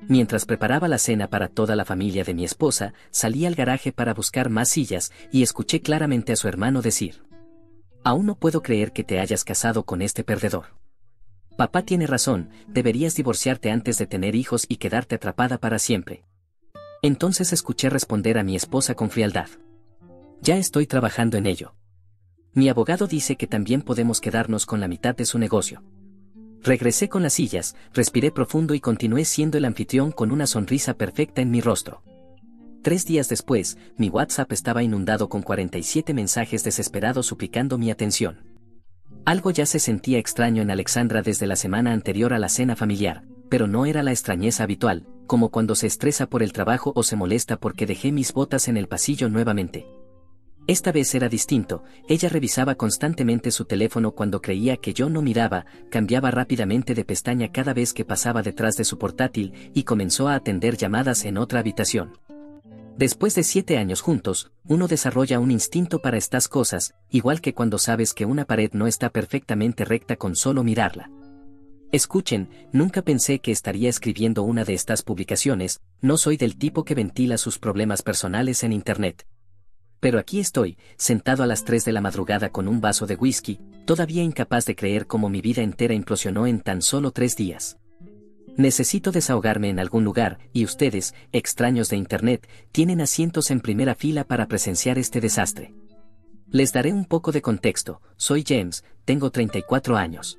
Mientras preparaba la cena para toda la familia de mi esposa, salí al garaje para buscar más sillas y escuché claramente a su hermano decir: «Aún no puedo creer que te hayas casado con este perdedor. Papá tiene razón, deberías divorciarte antes de tener hijos y quedarte atrapada para siempre». Entonces escuché responder a mi esposa con frialdad: «Ya estoy trabajando en ello. Mi abogado dice que también podemos quedarnos con la mitad de su negocio». Regresé con las sillas, respiré profundo y continué siendo el anfitrión con una sonrisa perfecta en mi rostro. 3 días después, mi WhatsApp estaba inundado con 47 mensajes desesperados suplicando mi atención. Algo ya se sentía extraño en Alexandra desde la semana anterior a la cena familiar, pero no era la extrañeza habitual, como cuando se estresa por el trabajo o se molesta porque dejé mis botas en el pasillo nuevamente. Esta vez era distinto, ella revisaba constantemente su teléfono cuando creía que yo no miraba, cambiaba rápidamente de pestaña cada vez que pasaba detrás de su portátil y comenzó a atender llamadas en otra habitación. Después de 7 años juntos, uno desarrolla un instinto para estas cosas, igual que cuando sabes que una pared no está perfectamente recta con solo mirarla. Escuchen, nunca pensé que estaría escribiendo una de estas publicaciones, no soy del tipo que ventila sus problemas personales en internet. Pero aquí estoy, sentado a las 3 de la madrugada con un vaso de whisky, todavía incapaz de creer cómo mi vida entera implosionó en tan solo 3 días. Necesito desahogarme en algún lugar, y ustedes, extraños de internet, tienen asientos en primera fila para presenciar este desastre. Les daré un poco de contexto. Soy James, tengo 34 años.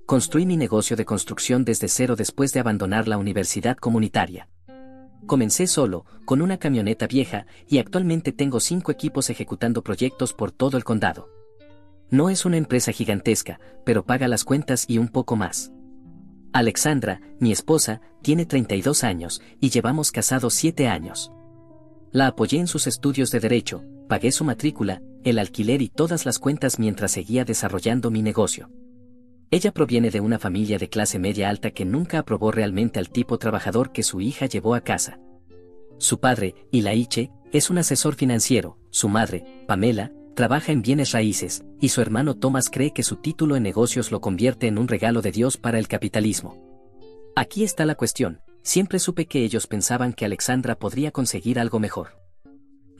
Construí mi negocio de construcción desde cero después de abandonar la universidad comunitaria. Comencé solo, con una camioneta vieja, y actualmente tengo 5 equipos ejecutando proyectos por todo el condado. No es una empresa gigantesca, pero paga las cuentas y un poco más. Alexandra, mi esposa, tiene 32 años, y llevamos casados 7 años. La apoyé en sus estudios de derecho, pagué su matrícula, el alquiler y todas las cuentas mientras seguía desarrollando mi negocio. Ella proviene de una familia de clase media alta que nunca aprobó realmente al tipo trabajador que su hija llevó a casa. Su padre, Ilaiche, es un asesor financiero, su madre, Pamela, trabaja en bienes raíces, y su hermano Thomas cree que su título en negocios lo convierte en un regalo de Dios para el capitalismo. Aquí está la cuestión, siempre supe que ellos pensaban que Alexandra podría conseguir algo mejor.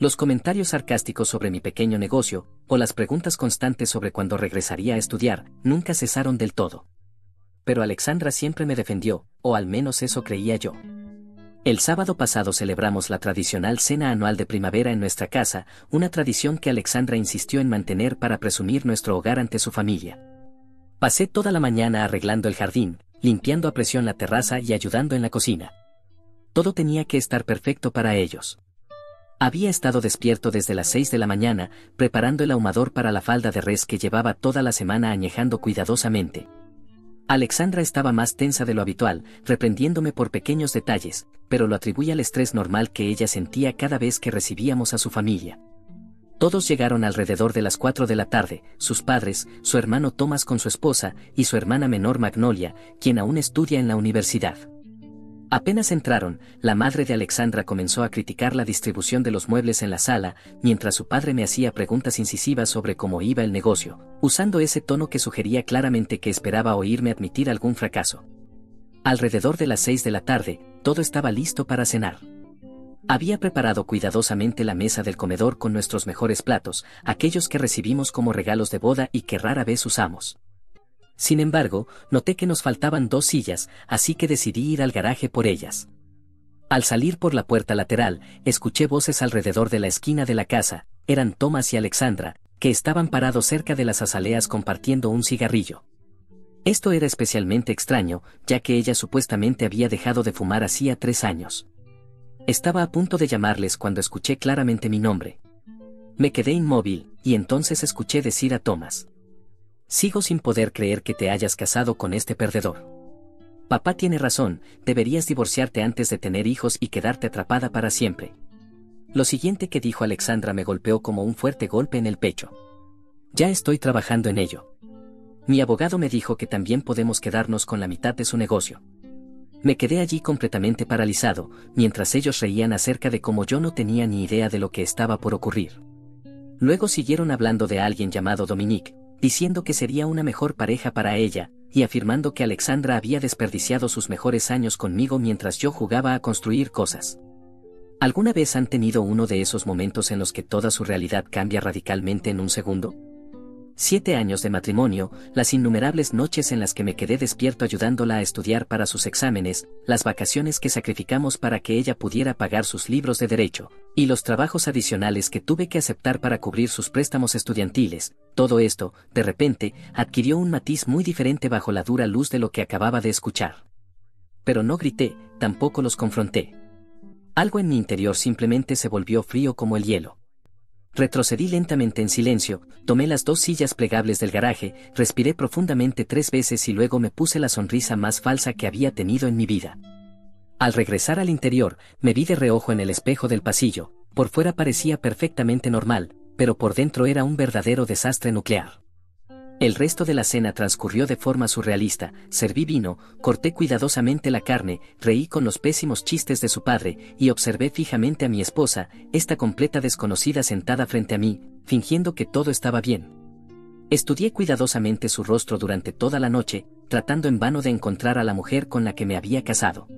Los comentarios sarcásticos sobre mi pequeño negocio, o las preguntas constantes sobre cuándo regresaría a estudiar, nunca cesaron del todo. Pero Alexandra siempre me defendió, o al menos eso creía yo. El sábado pasado celebramos la tradicional cena anual de primavera en nuestra casa, una tradición que Alexandra insistió en mantener para presumir nuestro hogar ante su familia. Pasé toda la mañana arreglando el jardín, limpiando a presión la terraza y ayudando en la cocina. Todo tenía que estar perfecto para ellos. Había estado despierto desde las 6 de la mañana, preparando el ahumador para la falda de res que llevaba toda la semana añejando cuidadosamente. Alexandra estaba más tensa de lo habitual, reprendiéndome por pequeños detalles, pero lo atribuía al estrés normal que ella sentía cada vez que recibíamos a su familia. Todos llegaron alrededor de las 4 de la tarde, sus padres, su hermano Thomas con su esposa, y su hermana menor Magnolia, quien aún estudia en la universidad. Apenas entraron, la madre de Alexandra comenzó a criticar la distribución de los muebles en la sala, mientras su padre me hacía preguntas incisivas sobre cómo iba el negocio, usando ese tono que sugería claramente que esperaba oírme admitir algún fracaso. Alrededor de las 6 de la tarde, todo estaba listo para cenar. Había preparado cuidadosamente la mesa del comedor con nuestros mejores platos, aquellos que recibimos como regalos de boda y que rara vez usamos. Sin embargo, noté que nos faltaban 2 sillas, así que decidí ir al garaje por ellas. Al salir por la puerta lateral, escuché voces alrededor de la esquina de la casa, eran Thomas y Alexandra, que estaban parados cerca de las azaleas compartiendo un cigarrillo. Esto era especialmente extraño, ya que ella supuestamente había dejado de fumar hacía 3 años. Estaba a punto de llamarles cuando escuché claramente mi nombre. Me quedé inmóvil, y entonces escuché decir a Thomas: «Sigo sin poder creer que te hayas casado con este perdedor. Papá tiene razón, deberías divorciarte antes de tener hijos y quedarte atrapada para siempre». Lo siguiente que dijo Alexandra me golpeó como un fuerte golpe en el pecho. «Ya estoy trabajando en ello. Mi abogado me dijo que también podemos quedarnos con la mitad de su negocio». Me quedé allí completamente paralizado, mientras ellos reían acerca de cómo yo no tenía ni idea de lo que estaba por ocurrir. Luego siguieron hablando de alguien llamado Dominique, diciendo que sería una mejor pareja para ella, y afirmando que Alexandra había desperdiciado sus mejores años conmigo mientras yo jugaba a construir cosas. ¿Alguna vez han tenido uno de esos momentos en los que toda su realidad cambia radicalmente en un segundo? 7 años de matrimonio, las innumerables noches en las que me quedé despierto ayudándola a estudiar para sus exámenes, las vacaciones que sacrificamos para que ella pudiera pagar sus libros de derecho, y los trabajos adicionales que tuve que aceptar para cubrir sus préstamos estudiantiles, todo esto, de repente, adquirió un matiz muy diferente bajo la dura luz de lo que acababa de escuchar. Pero no grité, tampoco los confronté. Algo en mi interior simplemente se volvió frío como el hielo. Retrocedí lentamente en silencio, tomé las 2 sillas plegables del garaje, respiré profundamente 3 veces y luego me puse la sonrisa más falsa que había tenido en mi vida. Al regresar al interior, me vi de reojo en el espejo del pasillo. Por fuera parecía perfectamente normal, pero por dentro era un verdadero desastre nuclear. El resto de la cena transcurrió de forma surrealista. Serví vino, corté cuidadosamente la carne, reí con los pésimos chistes de su padre, y observé fijamente a mi esposa, esta completa desconocida sentada frente a mí, fingiendo que todo estaba bien. Estudié cuidadosamente su rostro durante toda la noche, tratando en vano de encontrar a la mujer con la que me había casado.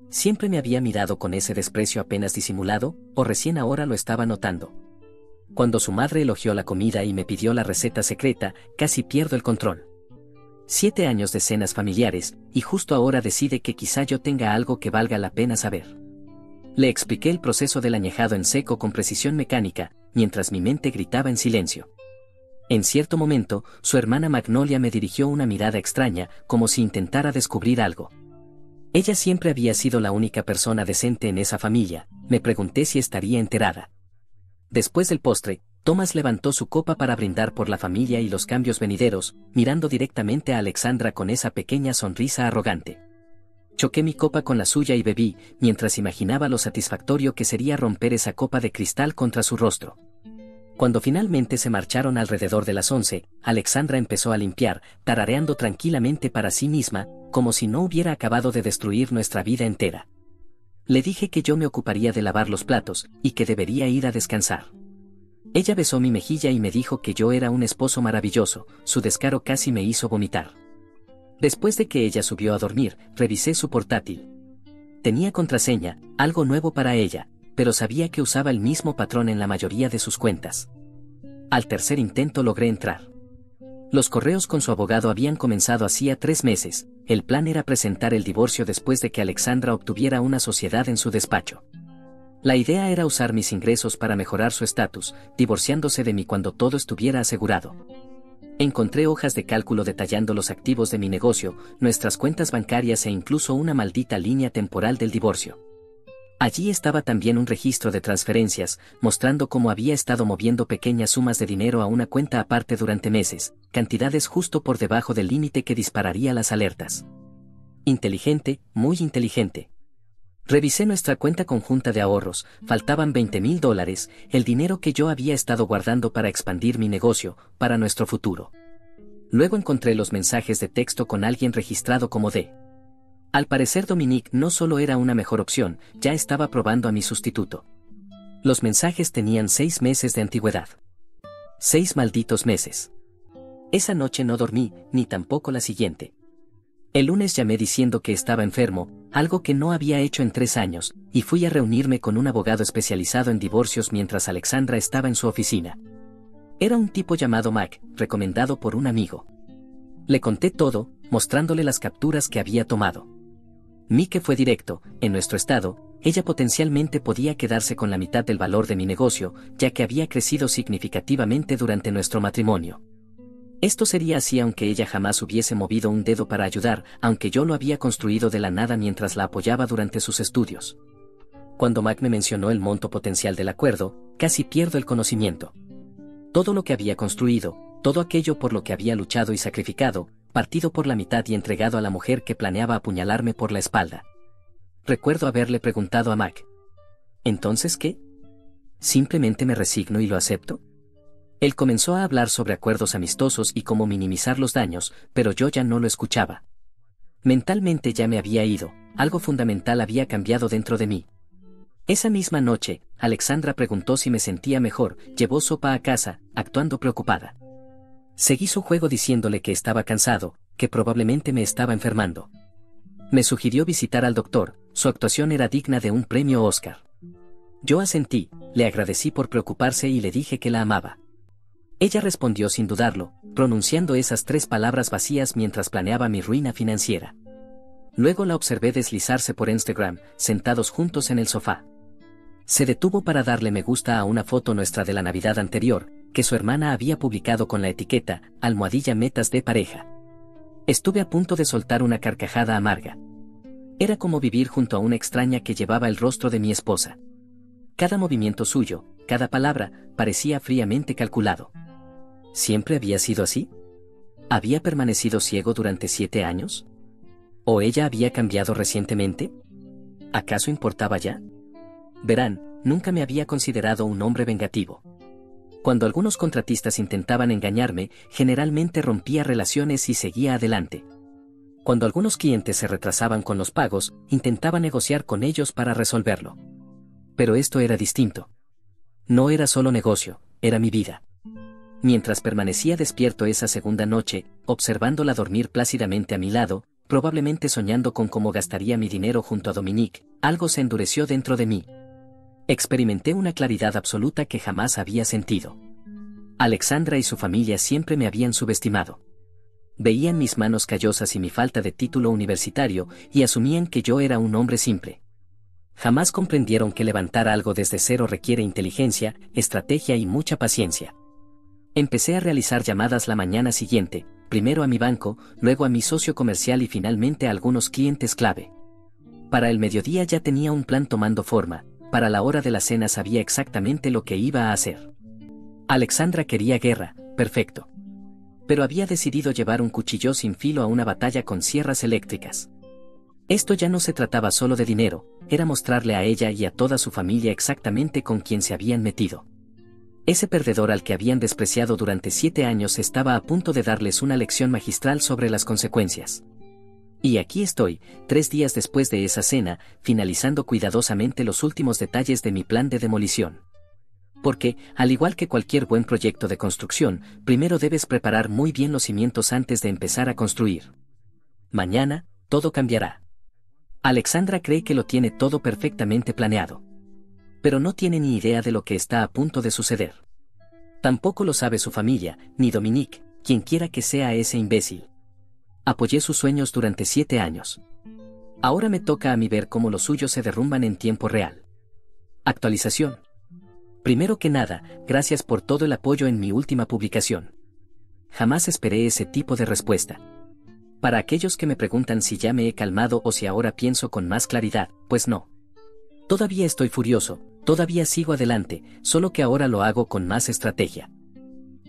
¿Siempre me había mirado con ese desprecio apenas disimulado, o recién ahora lo estaba notando? Cuando su madre elogió la comida y me pidió la receta secreta, casi pierdo el control. 7 años de cenas familiares, y justo ahora decide que quizá yo tenga algo que valga la pena saber. Le expliqué el proceso del añejado en seco con precisión mecánica, mientras mi mente gritaba en silencio. En cierto momento, su hermana Magnolia me dirigió una mirada extraña, como si intentara descubrir algo. Ella siempre había sido la única persona decente en esa familia, me pregunté si estaría enterada. Después del postre, Thomas levantó su copa para brindar por la familia y los cambios venideros, mirando directamente a Alexandra con esa pequeña sonrisa arrogante. Choqué mi copa con la suya y bebí, mientras imaginaba lo satisfactorio que sería romper esa copa de cristal contra su rostro. Cuando finalmente se marcharon alrededor de las 11, Alexandra empezó a limpiar, tarareando tranquilamente para sí misma, como si no hubiera acabado de destruir nuestra vida entera. Le dije que yo me ocuparía de lavar los platos, y que debería ir a descansar. Ella besó mi mejilla y me dijo que yo era un esposo maravilloso. Su descaro casi me hizo vomitar. Después de que ella subió a dormir, revisé su portátil. Tenía contraseña, algo nuevo para ella, pero sabía que usaba el mismo patrón en la mayoría de sus cuentas. Al tercer intento logré entrar. Los correos con su abogado habían comenzado hacía 3 meses. El plan era presentar el divorcio después de que Alexandra obtuviera una sociedad en su despacho. La idea era usar mis ingresos para mejorar su estatus, divorciándose de mí cuando todo estuviera asegurado. Encontré hojas de cálculo detallando los activos de mi negocio, nuestras cuentas bancarias e incluso una maldita línea temporal del divorcio. Allí estaba también un registro de transferencias, mostrando cómo había estado moviendo pequeñas sumas de dinero a una cuenta aparte durante meses, cantidades justo por debajo del límite que dispararía las alertas. Inteligente, muy inteligente. Revisé nuestra cuenta conjunta de ahorros, faltaban $20,000, el dinero que yo había estado guardando para expandir mi negocio, para nuestro futuro. Luego encontré los mensajes de texto con alguien registrado como D. Al parecer Dominique no solo era una mejor opción, ya estaba probando a mi sustituto. Los mensajes tenían 6 meses de antigüedad. 6 malditos meses. Esa noche no dormí, ni tampoco la siguiente. El lunes llamé diciendo que estaba enfermo, algo que no había hecho en 3 años, y fui a reunirme con un abogado especializado en divorcios mientras Alexandra estaba en su oficina. Era un tipo llamado Mac, recomendado por un amigo. Le conté todo, mostrándole las capturas que había tomado. Mike fue directo: en nuestro estado, ella potencialmente podía quedarse con la mitad del valor de mi negocio, ya que había crecido significativamente durante nuestro matrimonio. Esto sería así aunque ella jamás hubiese movido un dedo para ayudar, aunque yo lo había construido de la nada mientras la apoyaba durante sus estudios. Cuando Mac me mencionó el monto potencial del acuerdo, casi pierdo el conocimiento. Todo lo que había construido, todo aquello por lo que había luchado y sacrificado, partido por la mitad y entregado a la mujer que planeaba apuñalarme por la espalda. Recuerdo haberle preguntado a Mac: ¿entonces qué? ¿Simplemente me resigno y lo acepto? Él comenzó a hablar sobre acuerdos amistosos y cómo minimizar los daños, pero yo ya no lo escuchaba. Mentalmente ya me había ido, algo fundamental había cambiado dentro de mí. Esa misma noche, Alexandra preguntó si me sentía mejor, llevó sopa a casa, actuando preocupada. Seguí su juego diciéndole que estaba cansado, que probablemente me estaba enfermando. Me sugirió visitar al doctor, su actuación era digna de un premio Oscar. Yo asentí, le agradecí por preocuparse y le dije que la amaba. Ella respondió sin dudarlo, pronunciando esas 3 palabras vacías mientras planeaba mi ruina financiera. Luego la observé deslizarse por Instagram, sentados juntos en el sofá. Se detuvo para darle me gusta a una foto nuestra de la Navidad anterior, que su hermana había publicado con la etiqueta, metas de pareja. Estuve a punto de soltar una carcajada amarga. Era como vivir junto a una extraña que llevaba el rostro de mi esposa. Cada movimiento suyo, cada palabra, parecía fríamente calculado. ¿Siempre había sido así? ¿Había permanecido ciego durante 7 años? ¿O ella había cambiado recientemente? ¿Acaso importaba ya? Verán, nunca me había considerado un hombre vengativo. Cuando algunos contratistas intentaban engañarme, generalmente rompía relaciones y seguía adelante. Cuando algunos clientes se retrasaban con los pagos, intentaba negociar con ellos para resolverlo. Pero esto era distinto. No era solo negocio, era mi vida. Mientras permanecía despierto esa segunda noche, observándola dormir plácidamente a mi lado, probablemente soñando con cómo gastaría mi dinero junto a Dominique, algo se endureció dentro de mí. Experimenté una claridad absoluta que jamás había sentido. Alexandra y su familia siempre me habían subestimado. Veían mis manos callosas y mi falta de título universitario y asumían que yo era un hombre simple. Jamás comprendieron que levantar algo desde cero requiere inteligencia, estrategia y mucha paciencia. Empecé a realizar llamadas la mañana siguiente, primero a mi banco, luego a mi socio comercial y finalmente a algunos clientes clave. Para el mediodía ya tenía un plan tomando forma. Para la hora de la cena sabía exactamente lo que iba a hacer. Alexandra quería guerra, perfecto. Pero había decidido llevar un cuchillo sin filo a una batalla con sierras eléctricas. Esto ya no se trataba solo de dinero, era mostrarle a ella y a toda su familia exactamente con quién se habían metido. Ese perdedor al que habían despreciado durante 7 años estaba a punto de darles una lección magistral sobre las consecuencias. Y aquí estoy, 3 días después de esa cena, finalizando cuidadosamente los últimos detalles de mi plan de demolición. Porque, al igual que cualquier buen proyecto de construcción, primero debes preparar muy bien los cimientos antes de empezar a construir. Mañana, todo cambiará. Alexandra cree que lo tiene todo perfectamente planeado. Pero no tiene ni idea de lo que está a punto de suceder. Tampoco lo sabe su familia, ni Dominique, quien quiera que sea ese imbécil. Apoyé sus sueños durante 7 años. Ahora me toca a mí ver cómo los suyos se derrumban en tiempo real. Actualización. Primero que nada, gracias por todo el apoyo en mi última publicación. Jamás esperé ese tipo de respuesta. Para aquellos que me preguntan si ya me he calmado o si ahora pienso con más claridad, pues no. Todavía estoy furioso, todavía sigo adelante, solo que ahora lo hago con más estrategia.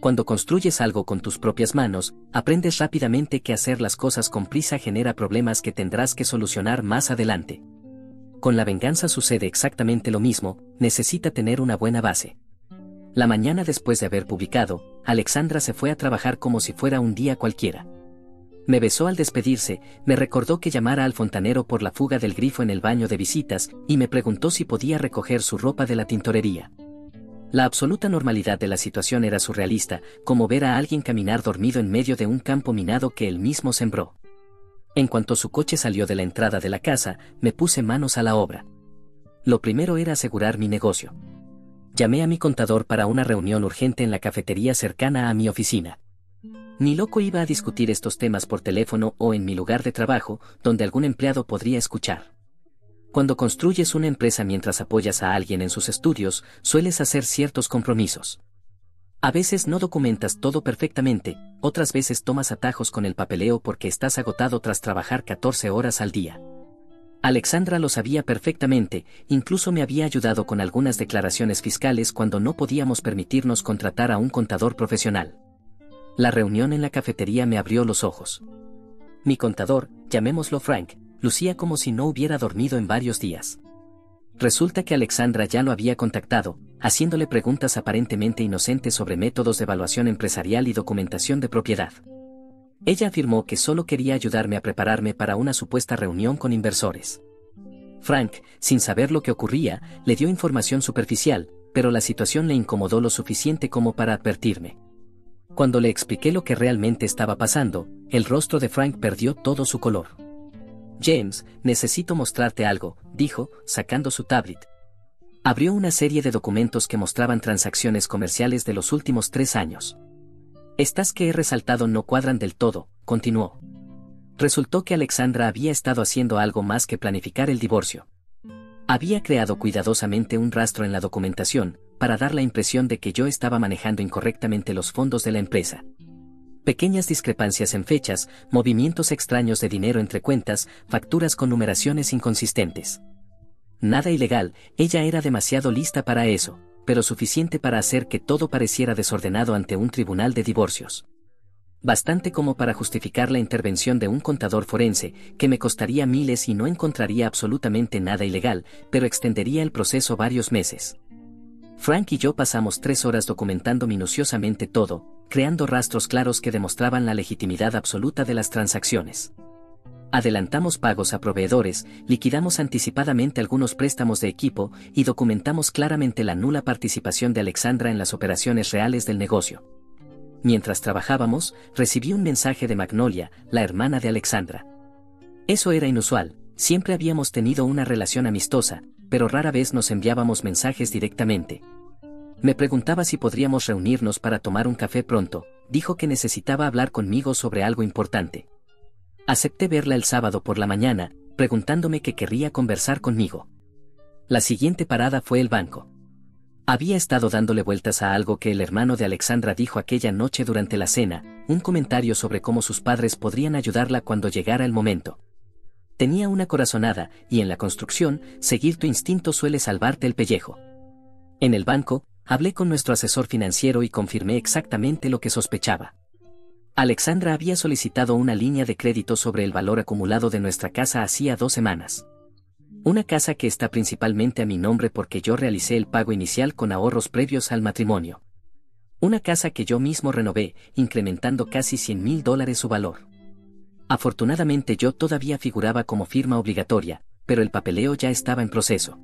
Cuando construyes algo con tus propias manos, aprendes rápidamente que hacer las cosas con prisa genera problemas que tendrás que solucionar más adelante. Con la venganza sucede exactamente lo mismo, necesita tener una buena base. La mañana después de haber publicado, Alexandra se fue a trabajar como si fuera un día cualquiera. Me besó al despedirse, me recordó que llamara al fontanero por la fuga del grifo en el baño de visitas y me preguntó si podía recoger su ropa de la tintorería. La absoluta normalidad de la situación era surrealista, como ver a alguien caminar dormido en medio de un campo minado que él mismo sembró. En cuanto su coche salió de la entrada de la casa, me puse manos a la obra. Lo primero era asegurar mi negocio. Llamé a mi contador para una reunión urgente en la cafetería cercana a mi oficina. Ni loco iba a discutir estos temas por teléfono o en mi lugar de trabajo, donde algún empleado podría escuchar. Cuando construyes una empresa mientras apoyas a alguien en sus estudios, sueles hacer ciertos compromisos. A veces no documentas todo perfectamente, otras veces tomas atajos con el papeleo porque estás agotado tras trabajar 14 horas al día. Alexandra lo sabía perfectamente, incluso me había ayudado con algunas declaraciones fiscales cuando no podíamos permitirnos contratar a un contador profesional. La reunión en la cafetería me abrió los ojos. Mi contador, llamémoslo Frank, lucía como si no hubiera dormido en varios días. Resulta que Alexandra ya lo había contactado, haciéndole preguntas aparentemente inocentes sobre métodos de evaluación empresarial y documentación de propiedad. Ella afirmó que solo quería ayudarme a prepararme para una supuesta reunión con inversores. Frank, sin saber lo que ocurría, le dio información superficial, pero la situación le incomodó lo suficiente como para advertirme. Cuando le expliqué lo que realmente estaba pasando, el rostro de Frank perdió todo su color. James, necesito mostrarte algo, dijo, sacando su tablet. Abrió una serie de documentos que mostraban transacciones comerciales de los últimos 3 años. Estas que he resaltado no cuadran del todo, continuó. Resultó que Alexandra había estado haciendo algo más que planificar el divorcio. Había creado cuidadosamente un rastro en la documentación, para dar la impresión de que yo estaba manejando incorrectamente los fondos de la empresa. Pequeñas discrepancias en fechas, movimientos extraños de dinero entre cuentas, facturas con numeraciones inconsistentes. Nada ilegal, ella era demasiado lista para eso, pero suficiente para hacer que todo pareciera desordenado ante un tribunal de divorcios. Bastante como para justificar la intervención de un contador forense, que me costaría miles y no encontraría absolutamente nada ilegal, pero extendería el proceso varios meses. Frank y yo pasamos 3 horas documentando minuciosamente todo, creando rastros claros que demostraban la legitimidad absoluta de las transacciones. Adelantamos pagos a proveedores, liquidamos anticipadamente algunos préstamos de equipo y documentamos claramente la nula participación de Alexandra en las operaciones reales del negocio. Mientras trabajábamos, recibí un mensaje de Magnolia, la hermana de Alexandra. Eso era inusual, siempre habíamos tenido una relación amistosa, pero rara vez nos enviábamos mensajes directamente. Me preguntaba si podríamos reunirnos para tomar un café pronto, dijo que necesitaba hablar conmigo sobre algo importante. Acepté verla el sábado por la mañana, preguntándome qué querría conversar conmigo. La siguiente parada fue el banco. Había estado dándole vueltas a algo que el hermano de Alexandra dijo aquella noche durante la cena, un comentario sobre cómo sus padres podrían ayudarla cuando llegara el momento. Tenía una corazonada, y en la construcción, seguir tu instinto suele salvarte el pellejo. En el banco, hablé con nuestro asesor financiero y confirmé exactamente lo que sospechaba. Alexandra había solicitado una línea de crédito sobre el valor acumulado de nuestra casa hacía 2 semanas. Una casa que está principalmente a mi nombre porque yo realicé el pago inicial con ahorros previos al matrimonio. Una casa que yo mismo renové, incrementando casi $100,000 su valor. Afortunadamente yo todavía figuraba como firma obligatoria, pero el papeleo ya estaba en proceso.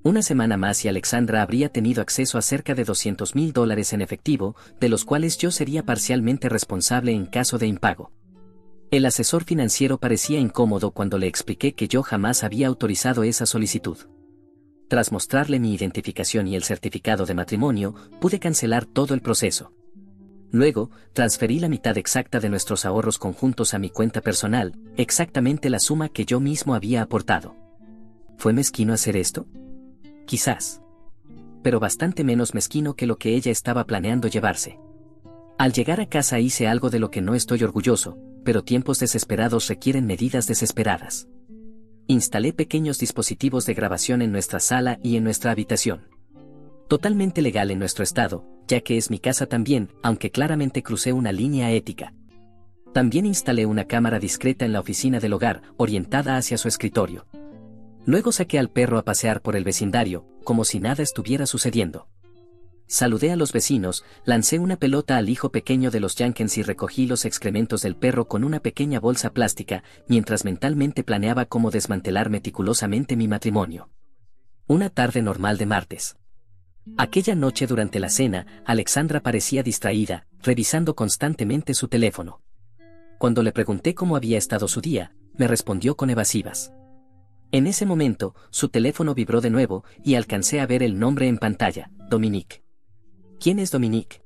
Una semana más y Alexandra habría tenido acceso a cerca de $200,000 en efectivo, de los cuales yo sería parcialmente responsable en caso de impago. El asesor financiero parecía incómodo cuando le expliqué que yo jamás había autorizado esa solicitud. Tras mostrarle mi identificación y el certificado de matrimonio, pude cancelar todo el proceso. Luego, transferí la mitad exacta de nuestros ahorros conjuntos a mi cuenta personal, exactamente la suma que yo mismo había aportado. ¿Fue mezquino hacer esto? Quizás. Pero bastante menos mezquino que lo que ella estaba planeando llevarse. Al llegar a casa hice algo de lo que no estoy orgulloso, pero tiempos desesperados requieren medidas desesperadas. Instalé pequeños dispositivos de grabación en nuestra sala y en nuestra habitación. Totalmente legal en nuestro estado, ya que es mi casa también, aunque claramente crucé una línea ética. También instalé una cámara discreta en la oficina del hogar, orientada hacia su escritorio. Luego saqué al perro a pasear por el vecindario, como si nada estuviera sucediendo. Saludé a los vecinos, lancé una pelota al hijo pequeño de los Jenkins y recogí los excrementos del perro con una pequeña bolsa plástica, mientras mentalmente planeaba cómo desmantelar meticulosamente mi matrimonio. Una tarde normal de martes. Aquella noche durante la cena, Alexandra parecía distraída, revisando constantemente su teléfono. Cuando le pregunté cómo había estado su día, me respondió con evasivas. En ese momento, su teléfono vibró de nuevo y alcancé a ver el nombre en pantalla, Dominique. ¿Quién es Dominique?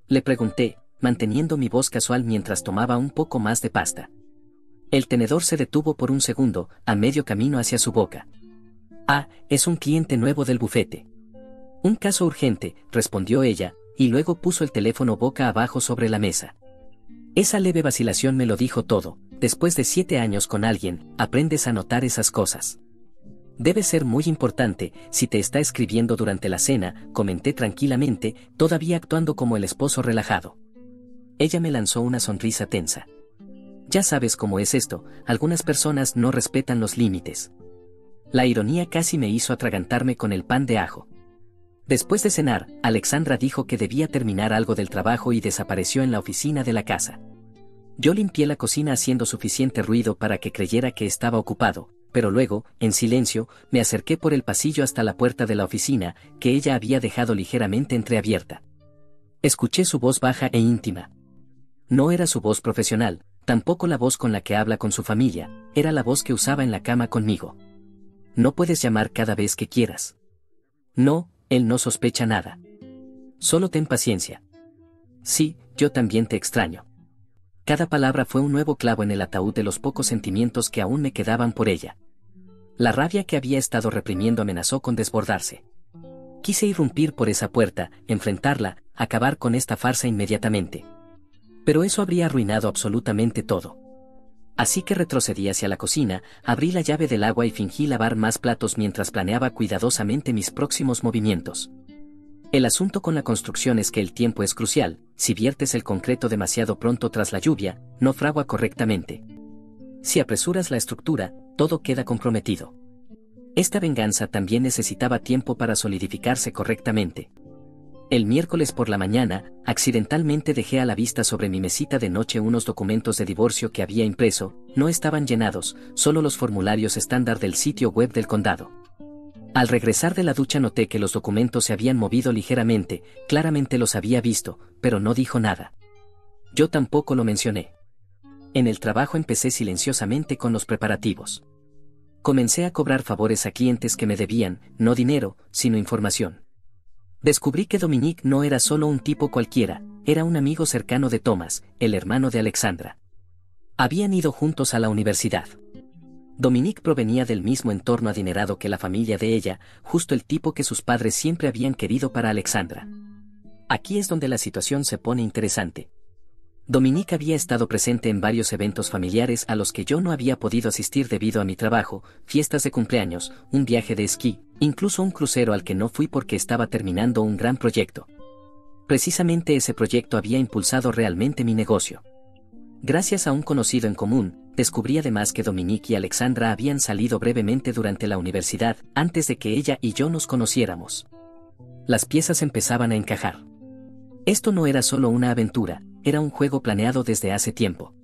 Le pregunté, manteniendo mi voz casual mientras tomaba un poco más de pasta. El tenedor se detuvo por un segundo, a medio camino hacia su boca. Ah, es un cliente nuevo del bufete. Un caso urgente, respondió ella, y luego puso el teléfono boca abajo sobre la mesa. Esa leve vacilación me lo dijo todo. Después de 7 años con alguien, aprendes a notar esas cosas. Debe ser muy importante, si te está escribiendo durante la cena, comenté tranquilamente, todavía actuando como el esposo relajado. Ella me lanzó una sonrisa tensa. Ya sabes cómo es esto, algunas personas no respetan los límites. La ironía casi me hizo atragantarme con el pan de ajo. Después de cenar, Alexandra dijo que debía terminar algo del trabajo y desapareció en la oficina de la casa. Yo limpié la cocina haciendo suficiente ruido para que creyera que estaba ocupado, pero luego, en silencio, me acerqué por el pasillo hasta la puerta de la oficina, que ella había dejado ligeramente entreabierta. Escuché su voz baja e íntima. No era su voz profesional, tampoco la voz con la que habla con su familia, era la voz que usaba en la cama conmigo. No puedes llamar cada vez que quieras. No, él no sospecha nada. Solo ten paciencia. Sí, yo también te extraño. Cada palabra fue un nuevo clavo en el ataúd de los pocos sentimientos que aún me quedaban por ella. La rabia que había estado reprimiendo amenazó con desbordarse. Quise irrumpir por esa puerta, enfrentarla, acabar con esta farsa inmediatamente. Pero eso habría arruinado absolutamente todo. Así que retrocedí hacia la cocina, abrí la llave del agua y fingí lavar más platos mientras planeaba cuidadosamente mis próximos movimientos. El asunto con la construcción es que el tiempo es crucial, si viertes el concreto demasiado pronto tras la lluvia, no fragua correctamente. Si apresuras la estructura, todo queda comprometido. Esta venganza también necesitaba tiempo para solidificarse correctamente. El miércoles por la mañana, accidentalmente dejé a la vista sobre mi mesita de noche unos documentos de divorcio que había impreso, no estaban llenados, solo los formularios estándar del sitio web del condado. Al regresar de la ducha noté que los documentos se habían movido ligeramente, claramente los había visto, pero no dijo nada. Yo tampoco lo mencioné. En el trabajo empecé silenciosamente con los preparativos. Comencé a cobrar favores a clientes que me debían, no dinero, sino información. Descubrí que Dominique no era solo un tipo cualquiera, era un amigo cercano de Thomas, el hermano de Alexandra. Habían ido juntos a la universidad. Dominique provenía del mismo entorno adinerado que la familia de ella, justo el tipo que sus padres siempre habían querido para Alexandra. Aquí es donde la situación se pone interesante. Dominique había estado presente en varios eventos familiares a los que yo no había podido asistir debido a mi trabajo, fiestas de cumpleaños, un viaje de esquí, incluso un crucero al que no fui porque estaba terminando un gran proyecto. Precisamente ese proyecto había impulsado realmente mi negocio. Gracias a un conocido en común, descubrí además que Dominique y Alexandra habían salido brevemente durante la universidad, antes de que ella y yo nos conociéramos. Las piezas empezaban a encajar. Esto no era solo una aventura, era un juego planeado desde hace tiempo.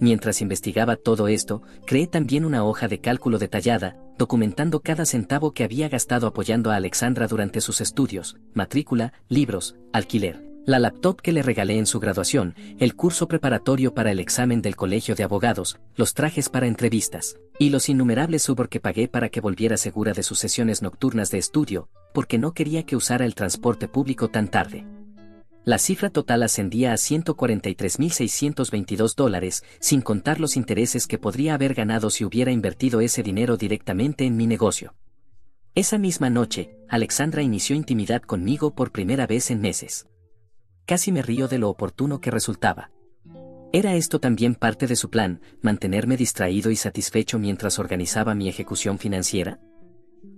Mientras investigaba todo esto, creé también una hoja de cálculo detallada, documentando cada centavo que había gastado apoyando a Alexandra durante sus estudios, matrícula, libros, alquiler, la laptop que le regalé en su graduación, el curso preparatorio para el examen del colegio de abogados, los trajes para entrevistas, y los innumerables Uber que pagué para que volviera segura de sus sesiones nocturnas de estudio, porque no quería que usara el transporte público tan tarde. La cifra total ascendía a $143,622, sin contar los intereses que podría haber ganado si hubiera invertido ese dinero directamente en mi negocio. Esa misma noche, Alexandra inició intimidad conmigo por primera vez en meses. Casi me río de lo oportuno que resultaba. ¿Era esto también parte de su plan, mantenerme distraído y satisfecho mientras organizaba mi ejecución financiera?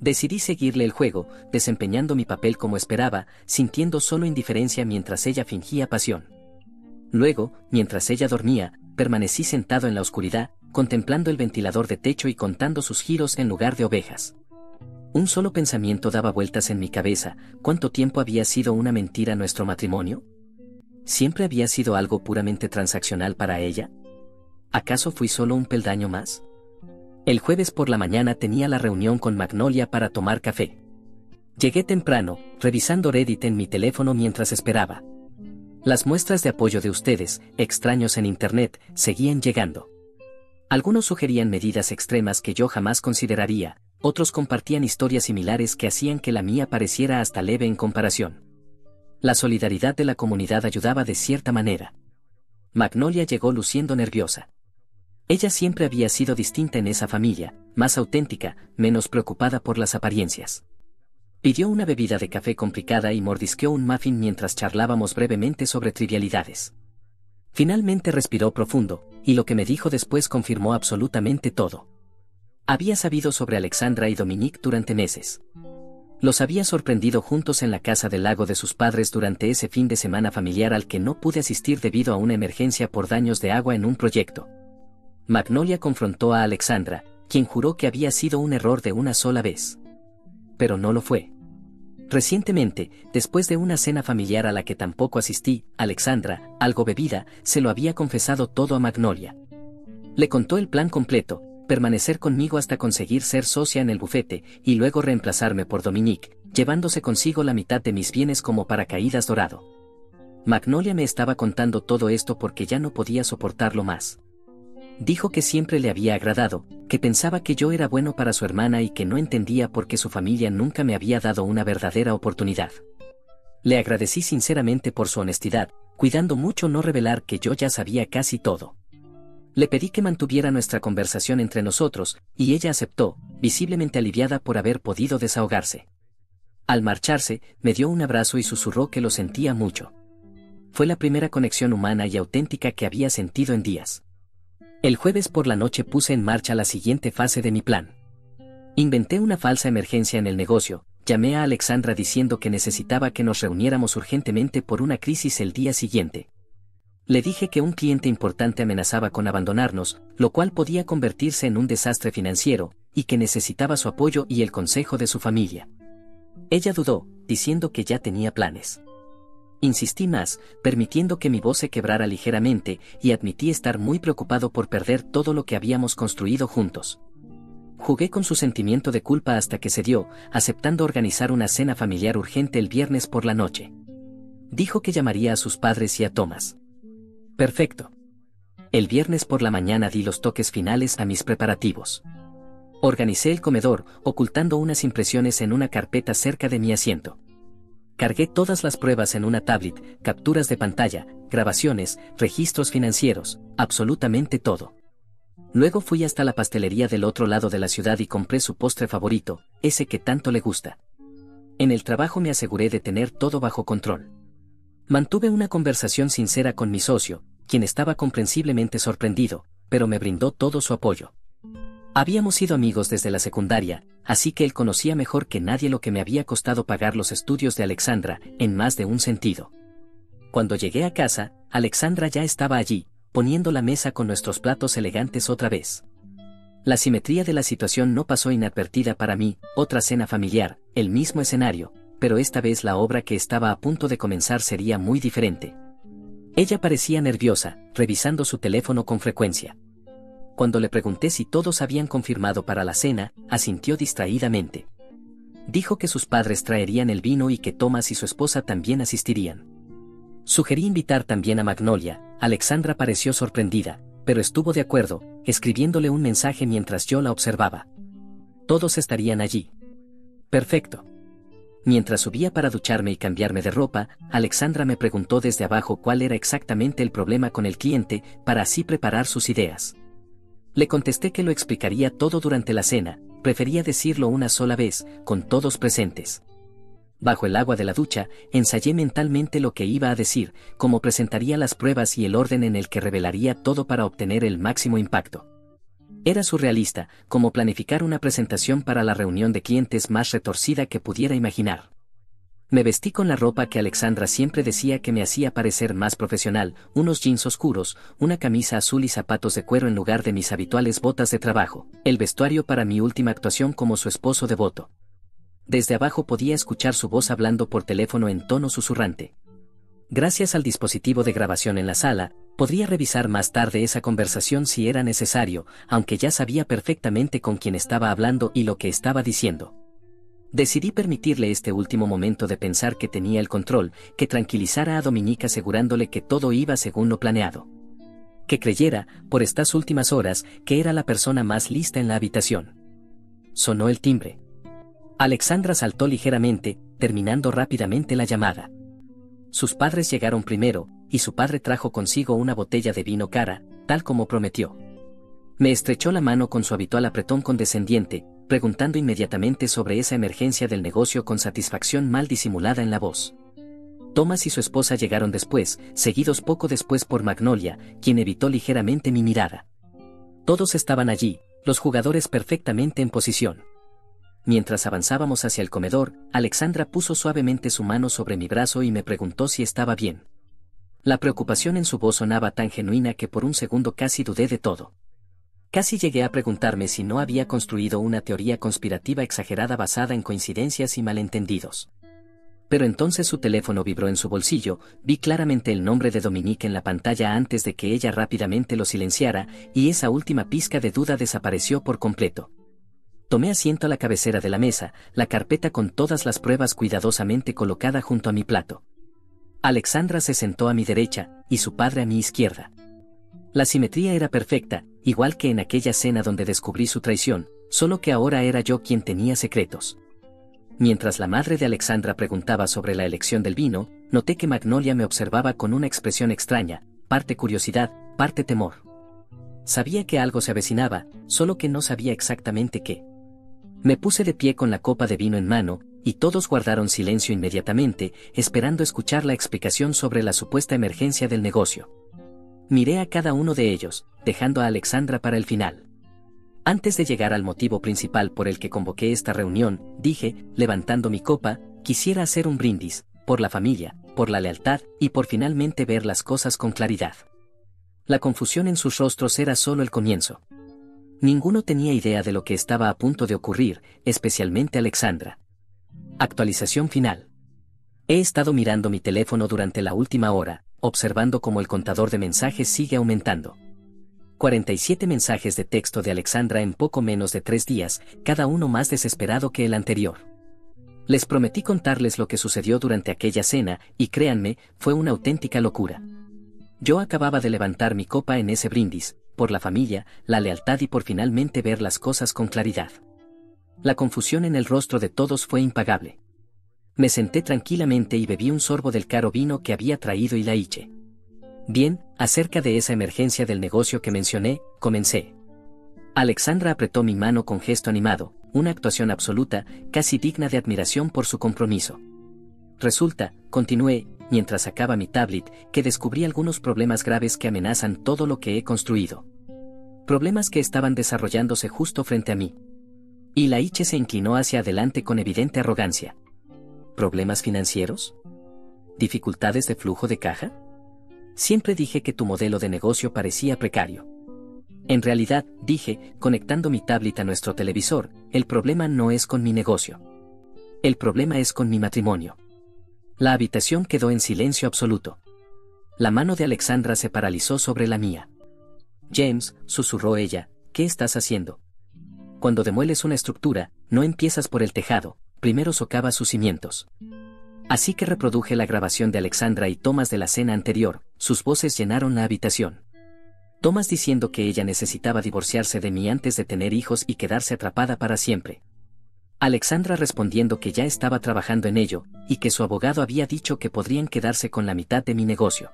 Decidí seguirle el juego, desempeñando mi papel como esperaba, sintiendo solo indiferencia mientras ella fingía pasión. Luego, mientras ella dormía, permanecí sentado en la oscuridad, contemplando el ventilador de techo y contando sus giros en lugar de ovejas. Un solo pensamiento daba vueltas en mi cabeza: ¿cuánto tiempo había sido una mentira nuestro matrimonio? ¿Siempre había sido algo puramente transaccional para ella? ¿Acaso fui solo un peldaño más? El jueves por la mañana tenía la reunión con Magnolia para tomar café. Llegué temprano, revisando Reddit en mi teléfono mientras esperaba. Las muestras de apoyo de ustedes, extraños en Internet, seguían llegando. Algunos sugerían medidas extremas que yo jamás consideraría, otros compartían historias similares que hacían que la mía pareciera hasta leve en comparación. La solidaridad de la comunidad ayudaba de cierta manera. Magnolia llegó luciendo nerviosa. Ella siempre había sido distinta en esa familia, más auténtica, menos preocupada por las apariencias. Pidió una bebida de café complicada y mordisqueó un muffin mientras charlábamos brevemente sobre trivialidades. Finalmente respiró profundo, y lo que me dijo después confirmó absolutamente todo. Había sabido sobre Alexandra y Dominique durante meses. Los había sorprendido juntos en la casa del lago de sus padres durante ese fin de semana familiar al que no pude asistir debido a una emergencia por daños de agua en un proyecto. Magnolia confrontó a Alexandra, quien juró que había sido un error de una sola vez. Pero no lo fue. Recientemente, después de una cena familiar a la que tampoco asistí, Alexandra, algo bebida, se lo había confesado todo a Magnolia. Le contó el plan completo: permanecer conmigo hasta conseguir ser socia en el bufete, y luego reemplazarme por Dominique, llevándose consigo la mitad de mis bienes como paracaídas dorado. Magnolia me estaba contando todo esto porque ya no podía soportarlo más. Dijo que siempre le había agradado, que pensaba que yo era bueno para su hermana y que no entendía por qué su familia nunca me había dado una verdadera oportunidad. Le agradecí sinceramente por su honestidad, cuidando mucho no revelar que yo ya sabía casi todo. Le pedí que mantuviera nuestra conversación entre nosotros, y ella aceptó, visiblemente aliviada por haber podido desahogarse. Al marcharse, me dio un abrazo y susurró que lo sentía mucho. Fue la primera conexión humana y auténtica que había sentido en días. El jueves por la noche puse en marcha la siguiente fase de mi plan. Inventé una falsa emergencia en el negocio, llamé a Alexandra diciendo que necesitaba que nos reuniéramos urgentemente por una crisis el día siguiente. Le dije que un cliente importante amenazaba con abandonarnos, lo cual podía convertirse en un desastre financiero, y que necesitaba su apoyo y el consejo de su familia. Ella dudó, diciendo que ya tenía planes. Insistí más, permitiendo que mi voz se quebrara ligeramente, y admití estar muy preocupado por perder todo lo que habíamos construido juntos. Jugué con su sentimiento de culpa hasta que cedió, aceptando organizar una cena familiar urgente el viernes por la noche. Dijo que llamaría a sus padres y a Thomas. Perfecto. El viernes por la mañana di los toques finales a mis preparativos. Organicé el comedor, ocultando unas impresiones en una carpeta cerca de mi asiento. Cargué todas las pruebas en una tablet, capturas de pantalla, grabaciones, registros financieros, absolutamente todo. Luego fui hasta la pastelería del otro lado de la ciudad y compré su postre favorito, ese que tanto le gusta. En el trabajo me aseguré de tener todo bajo control. Mantuve una conversación sincera con mi socio, quien estaba comprensiblemente sorprendido, pero me brindó todo su apoyo. Habíamos sido amigos desde la secundaria, así que él conocía mejor que nadie lo que me había costado pagar los estudios de Alexandra, en más de un sentido. Cuando llegué a casa, Alexandra ya estaba allí, poniendo la mesa con nuestros platos elegantes otra vez. La simetría de la situación no pasó inadvertida para mí, otra cena familiar, el mismo escenario, pero esta vez la obra que estaba a punto de comenzar sería muy diferente. Ella parecía nerviosa, revisando su teléfono con frecuencia. Cuando le pregunté si todos habían confirmado para la cena, asintió distraídamente. Dijo que sus padres traerían el vino y que Thomas y su esposa también asistirían. Sugerí invitar también a Magnolia. Alexandra pareció sorprendida, pero estuvo de acuerdo, escribiéndole un mensaje mientras yo la observaba. Todos estarían allí. Perfecto. Mientras subía para ducharme y cambiarme de ropa, Alexandra me preguntó desde abajo cuál era exactamente el problema con el cliente, para así preparar sus ideas. Le contesté que lo explicaría todo durante la cena, prefería decirlo una sola vez, con todos presentes. Bajo el agua de la ducha, ensayé mentalmente lo que iba a decir, cómo presentaría las pruebas y el orden en el que revelaría todo para obtener el máximo impacto. Era surrealista, como planificar una presentación para la reunión de clientes más retorcida que pudiera imaginar. Me vestí con la ropa que Alexandra siempre decía que me hacía parecer más profesional, unos jeans oscuros, una camisa azul y zapatos de cuero en lugar de mis habituales botas de trabajo, el vestuario para mi última actuación como su esposo devoto. Desde abajo podía escuchar su voz hablando por teléfono en tono susurrante. Gracias al dispositivo de grabación en la sala, podría revisar más tarde esa conversación si era necesario, aunque ya sabía perfectamente con quién estaba hablando y lo que estaba diciendo. Decidí permitirle este último momento de pensar que tenía el control, que tranquilizara a Dominique asegurándole que todo iba según lo planeado. Que creyera, por estas últimas horas, que era la persona más lista en la habitación. Sonó el timbre. Alexandra saltó ligeramente, terminando rápidamente la llamada. Sus padres llegaron primero, y su padre trajo consigo una botella de vino cara, tal como prometió. Me estrechó la mano con su habitual apretón condescendiente, preguntando inmediatamente sobre esa emergencia del negocio con satisfacción mal disimulada en la voz. Thomas y su esposa llegaron después, seguidos poco después por Magnolia, quien evitó ligeramente mi mirada. Todos estaban allí, los jugadores perfectamente en posición. Mientras avanzábamos hacia el comedor, Alexandra puso suavemente su mano sobre mi brazo y me preguntó si estaba bien. La preocupación en su voz sonaba tan genuina que por un segundo casi dudé de todo. Casi llegué a preguntarme si no había construido una teoría conspirativa exagerada basada en coincidencias y malentendidos. Pero entonces su teléfono vibró en su bolsillo, vi claramente el nombre de Dominique en la pantalla antes de que ella rápidamente lo silenciara, y esa última pizca de duda desapareció por completo. Tomé asiento a la cabecera de la mesa, la carpeta con todas las pruebas cuidadosamente colocada junto a mi plato. Alexandra se sentó a mi derecha, y su padre a mi izquierda. La simetría era perfecta, igual que en aquella cena donde descubrí su traición, solo que ahora era yo quien tenía secretos. Mientras la madre de Alexandra preguntaba sobre la elección del vino, noté que Magnolia me observaba con una expresión extraña, parte curiosidad, parte temor. Sabía que algo se avecinaba, solo que no sabía exactamente qué. Me puse de pie con la copa de vino en mano, y todos guardaron silencio inmediatamente, esperando escuchar la explicación sobre la supuesta emergencia del negocio. Miré a cada uno de ellos, dejando a Alexandra para el final. Antes de llegar al motivo principal por el que convoqué esta reunión, dije, levantando mi copa, quisiera hacer un brindis, por la familia, por la lealtad y por finalmente ver las cosas con claridad. La confusión en sus rostros era solo el comienzo. Ninguno tenía idea de lo que estaba a punto de ocurrir, especialmente Alexandra. Actualización final. He estado mirando mi teléfono durante la última hora, observando cómo el contador de mensajes sigue aumentando. 47 mensajes de texto de Alexandra en poco menos de 3 días, cada uno más desesperado que el anterior. Les prometí contarles lo que sucedió durante aquella cena, y créanme, fue una auténtica locura. Yo acababa de levantar mi copa en ese brindis, por la familia, la lealtad y por finalmente ver las cosas con claridad. La confusión en el rostro de todos fue impagable. Me senté tranquilamente y bebí un sorbo del caro vino que había traído Ilaiche. Bien, acerca de esa emergencia del negocio que mencioné, comencé. Alexandra apretó mi mano con gesto animado, una actuación absoluta, casi digna de admiración por su compromiso. Resulta, continué, mientras sacaba mi tablet, que descubrí algunos problemas graves que amenazan todo lo que he construido. Problemas que estaban desarrollándose justo frente a mí. Ilaiche se inclinó hacia adelante con evidente arrogancia. ¿Problemas financieros? ¿Dificultades de flujo de caja? Siempre dije que tu modelo de negocio parecía precario. En realidad, dije, conectando mi tablet a nuestro televisor, el problema no es con mi negocio. El problema es con mi matrimonio. La habitación quedó en silencio absoluto. La mano de Alexandra se paralizó sobre la mía. James, susurró ella, ¿qué estás haciendo? Cuando demueles una estructura, no empiezas por el tejado, primero socavas sus cimientos. Así que reproduje la grabación de Alexandra y tomas de la cena anterior, sus voces llenaron la habitación. Tomas diciendo que ella necesitaba divorciarse de mí antes de tener hijos y quedarse atrapada para siempre. Alexandra respondiendo que ya estaba trabajando en ello, y que su abogado había dicho que podrían quedarse con la mitad de mi negocio.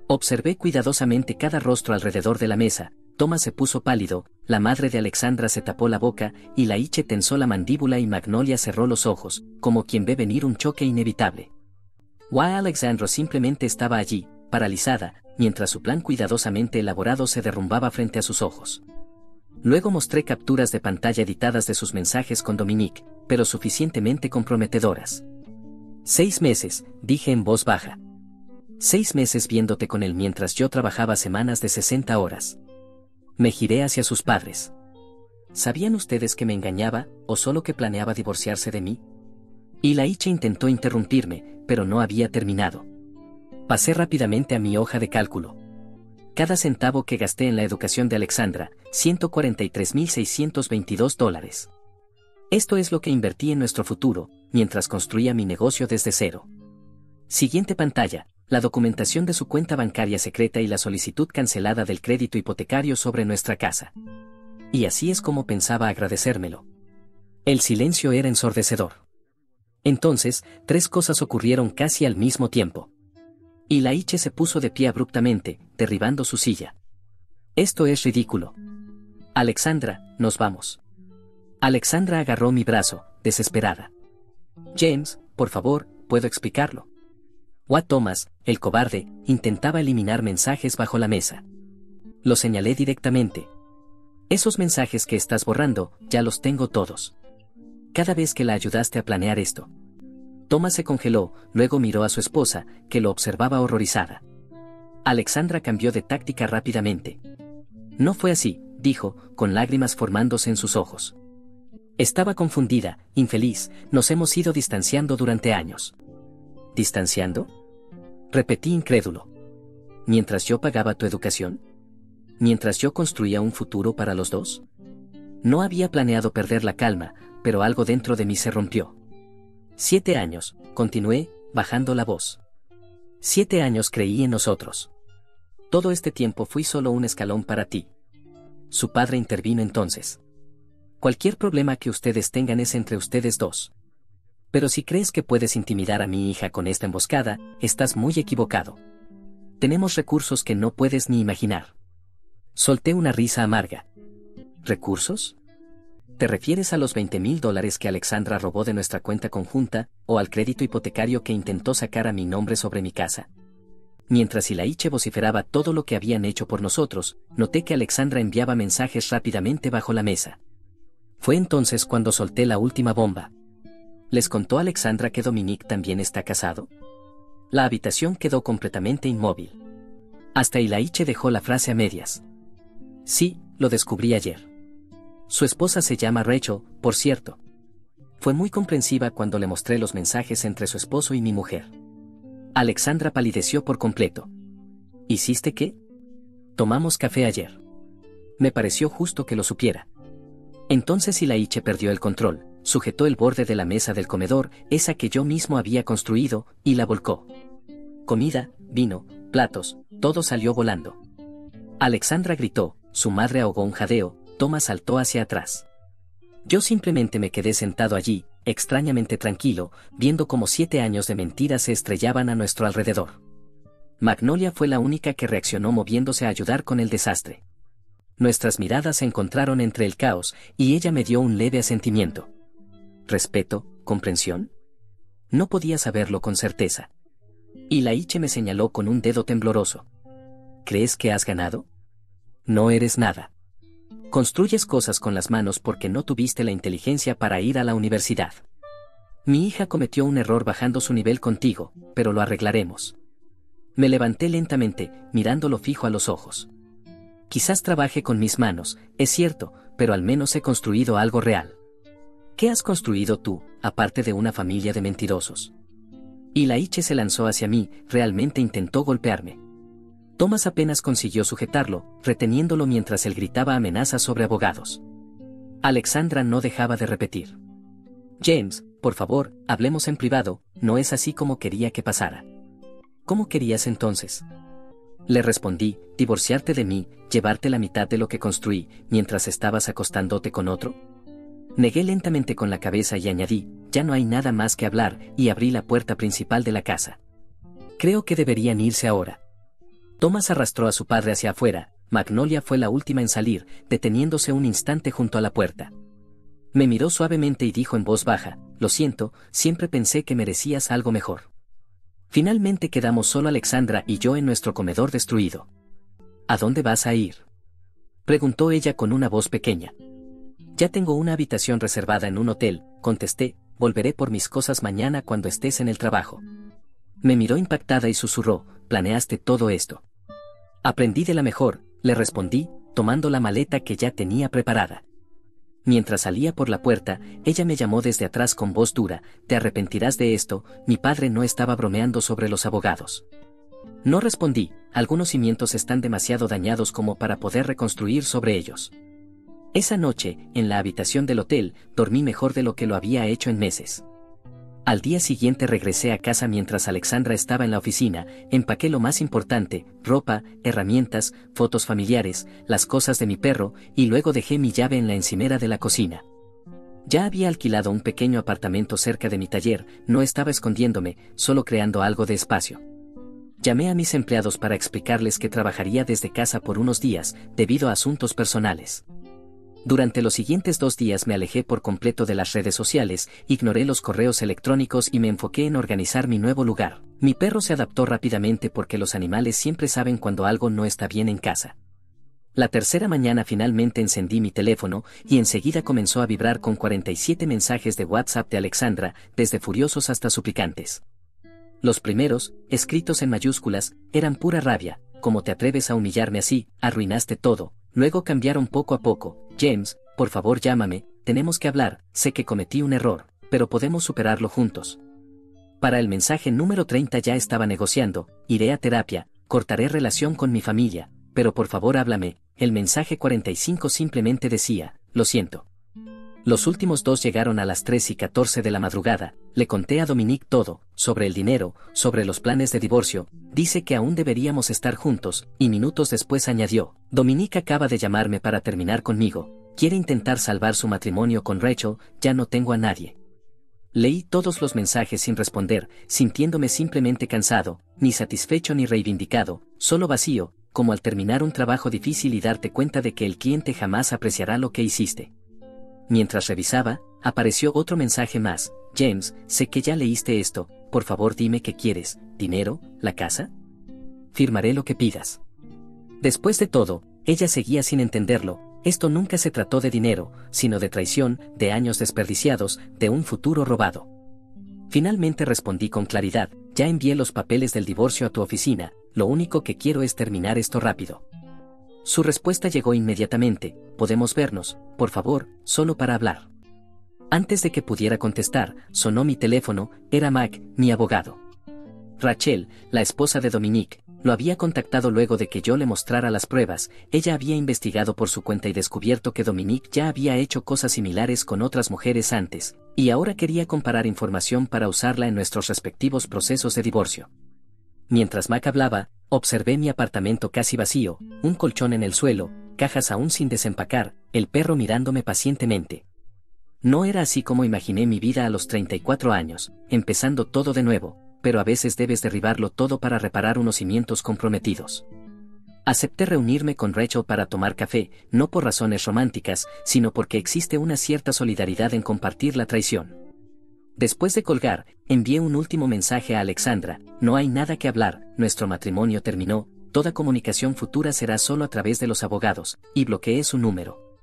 Observé cuidadosamente cada rostro alrededor de la mesa. Thomas se puso pálido, la madre de Alexandra se tapó la boca, Ilaiche tensó la mandíbula y Magnolia cerró los ojos, como quien ve venir un choque inevitable. Alexandra simplemente estaba allí, paralizada, mientras su plan cuidadosamente elaborado se derrumbaba frente a sus ojos. Luego mostré capturas de pantalla editadas de sus mensajes con Dominique, pero suficientemente comprometedoras. 6 meses, dije en voz baja. 6 meses viéndote con él mientras yo trabajaba semanas de 60 horas. Me giré hacia sus padres. ¿Sabían ustedes que me engañaba, o solo que planeaba divorciarse de mí? Ilaiche intentó interrumpirme, pero no había terminado. Pasé rápidamente a mi hoja de cálculo. Cada centavo que gasté en la educación de Alexandra, $143,622. Esto es lo que invertí en nuestro futuro, mientras construía mi negocio desde cero. Siguiente pantalla, la documentación de su cuenta bancaria secreta y la solicitud cancelada del crédito hipotecario sobre nuestra casa. Y así es como pensaba agradecérmelo. El silencio era ensordecedor. Entonces, 3 cosas ocurrieron casi al mismo tiempo. Ilaiche se puso de pie abruptamente, derribando su silla. Esto es ridículo. Alexandra, nos vamos. Alexandra agarró mi brazo, desesperada. James, por favor, puedo explicarlo. Thomas, el cobarde, intentaba eliminar mensajes bajo la mesa. Lo señalé directamente. Esos mensajes que estás borrando, ya los tengo todos. Cada vez que la ayudaste a planear esto. Thomas se congeló, luego miró a su esposa, que lo observaba horrorizada. Alexandra cambió de táctica rápidamente. No fue así, dijo, con lágrimas formándose en sus ojos. Estaba confundida, infeliz, nos hemos ido distanciando durante años. ¿Distanciando? Repetí incrédulo. ¿Mientras yo pagaba tu educación? ¿Mientras yo construía un futuro para los dos? No había planeado perder la calma, pero algo dentro de mí se rompió. 7 años, continué, bajando la voz. 7 años creí en nosotros. Todo este tiempo fui solo un escalón para ti. Su padre intervino entonces. Cualquier problema que ustedes tengan es entre ustedes dos. Pero si crees que puedes intimidar a mi hija con esta emboscada, estás muy equivocado. Tenemos recursos que no puedes ni imaginar. Solté una risa amarga. ¿Recursos? ¿Te refieres a los $20,000 que Alexandra robó de nuestra cuenta conjunta, o al crédito hipotecario que intentó sacar a mi nombre sobre mi casa? Mientras Ilaiche vociferaba todo lo que habían hecho por nosotros, noté que Alexandra enviaba mensajes rápidamente bajo la mesa. Fue entonces cuando solté la última bomba. ¿Les contó Alexandra que Dominique también está casado? La habitación quedó completamente inmóvil. Hasta Ilaiche dejó la frase a medias. Sí, lo descubrí ayer. Su esposa se llama Rachel, por cierto. Fue muy comprensiva cuando le mostré los mensajes entre su esposo y mi mujer. Alexandra palideció por completo. ¿Hiciste qué? Tomamos café ayer. Me pareció justo que lo supiera. Entonces Ilaiche perdió el control, sujetó el borde de la mesa del comedor, esa que yo mismo había construido, y la volcó. Comida, vino, platos, todo salió volando. Alexandra gritó, su madre ahogó un jadeo, Thomas saltó hacia atrás. Yo simplemente me quedé sentado allí, extrañamente tranquilo, viendo cómo 7 años de mentiras se estrellaban a nuestro alrededor. Magnolia fue la única que reaccionó moviéndose a ayudar con el desastre. Nuestras miradas se encontraron entre el caos, y ella me dio un leve asentimiento. ¿Respeto? ¿Comprensión? No podía saberlo con certeza. Ilaiche me señaló con un dedo tembloroso. ¿Crees que has ganado? No eres nada. Construyes cosas con las manos porque no tuviste la inteligencia para ir a la universidad. Mi hija cometió un error bajando su nivel contigo, pero lo arreglaremos. Me levanté lentamente, mirándolo fijo a los ojos. Quizás trabaje con mis manos, es cierto, pero al menos he construido algo real. ¿Qué has construido tú, aparte de una familia de mentirosos? Ilaiche se lanzó hacia mí, realmente intentó golpearme. Thomas apenas consiguió sujetarlo, reteniéndolo mientras él gritaba amenazas sobre abogados. Alexandra no dejaba de repetir. James, por favor, hablemos en privado, no es así como quería que pasara. ¿Cómo querías entonces? Le respondí, divorciarte de mí, llevarte la mitad de lo que construí, mientras estabas acostándote con otro. Negué lentamente con la cabeza y añadí, ya no hay nada más que hablar, y abrí la puerta principal de la casa. Creo que deberían irse ahora. Thomas arrastró a su padre hacia afuera, Magnolia fue la última en salir, deteniéndose un instante junto a la puerta. Me miró suavemente y dijo en voz baja, lo siento, siempre pensé que merecías algo mejor. Finalmente quedamos solo Alexandra y yo en nuestro comedor destruido. ¿A dónde vas a ir? Preguntó ella con una voz pequeña. Ya tengo una habitación reservada en un hotel, contesté, volveré por mis cosas mañana cuando estés en el trabajo. Me miró impactada y susurró, ¿planeaste todo esto? Aprendí de la mejor, le respondí, tomando la maleta que ya tenía preparada. Mientras salía por la puerta, ella me llamó desde atrás con voz dura, te arrepentirás de esto, mi padre no estaba bromeando sobre los abogados. No respondí, algunos cimientos están demasiado dañados como para poder reconstruir sobre ellos. Esa noche, en la habitación del hotel, dormí mejor de lo que lo había hecho en meses. Al día siguiente regresé a casa mientras Alexandra estaba en la oficina, empaqué lo más importante, ropa, herramientas, fotos familiares, las cosas de mi perro, y luego dejé mi llave en la encimera de la cocina. Ya había alquilado un pequeño apartamento cerca de mi taller, no estaba escondiéndome, solo creando algo de espacio. Llamé a mis empleados para explicarles que trabajaría desde casa por unos días, debido a asuntos personales. Durante los siguientes 2 días me alejé por completo de las redes sociales, ignoré los correos electrónicos y me enfoqué en organizar mi nuevo lugar. Mi perro se adaptó rápidamente porque los animales siempre saben cuando algo no está bien en casa. La tercera mañana finalmente encendí mi teléfono y enseguida comenzó a vibrar con 47 mensajes de WhatsApp de Alexandra, desde furiosos hasta suplicantes. Los primeros, escritos en mayúsculas, eran pura rabia. ¿Cómo te atreves a humillarme así? Arruinaste todo. Luego cambiaron poco a poco. James, por favor llámame, tenemos que hablar, sé que cometí un error, pero podemos superarlo juntos. Para el mensaje número 30 ya estaba negociando, iré a terapia, cortaré relación con mi familia, pero por favor háblame. El mensaje 45 simplemente decía, lo siento. Los últimos dos llegaron a las 3:14 de la madrugada. Le conté a Dominique todo, sobre el dinero, sobre los planes de divorcio. Dice que aún deberíamos estar juntos, y minutos después añadió: Dominique acaba de llamarme para terminar conmigo. Quiere intentar salvar su matrimonio con Rachel, ya no tengo a nadie. Leí todos los mensajes sin responder, sintiéndome simplemente cansado, ni satisfecho ni reivindicado, solo vacío, como al terminar un trabajo difícil y darte cuenta de que el cliente jamás apreciará lo que hiciste. Mientras revisaba, apareció otro mensaje más: James, sé que ya leíste esto, por favor dime qué quieres, ¿dinero, la casa? Firmaré lo que pidas. Después de todo, ella seguía sin entenderlo. Esto nunca se trató de dinero, sino de traición, de años desperdiciados, de un futuro robado. Finalmente respondí con claridad: ya envié los papeles del divorcio a tu oficina, lo único que quiero es terminar esto rápido. Su respuesta llegó inmediatamente: podemos vernos, por favor, solo para hablar. Antes de que pudiera contestar, sonó mi teléfono. Era Mac, mi abogado. Rachel, la esposa de Dominique, lo había contactado luego de que yo le mostrara las pruebas. Ella había investigado por su cuenta y descubierto que Dominique ya había hecho cosas similares con otras mujeres antes, y ahora quería comparar información para usarla en nuestros respectivos procesos de divorcio. Mientras Mac hablaba, observé mi apartamento casi vacío, un colchón en el suelo, cajas aún sin desempacar, el perro mirándome pacientemente. No era así como imaginé mi vida a los 34 años, empezando todo de nuevo, pero a veces debes derribarlo todo para reparar unos cimientos comprometidos. Acepté reunirme con Rachel para tomar café, no por razones románticas, sino porque existe una cierta solidaridad en compartir la traición. Después de colgar, envié un último mensaje a Alexandra: no hay nada que hablar, nuestro matrimonio terminó, toda comunicación futura será solo a través de los abogados, y bloqueé su número.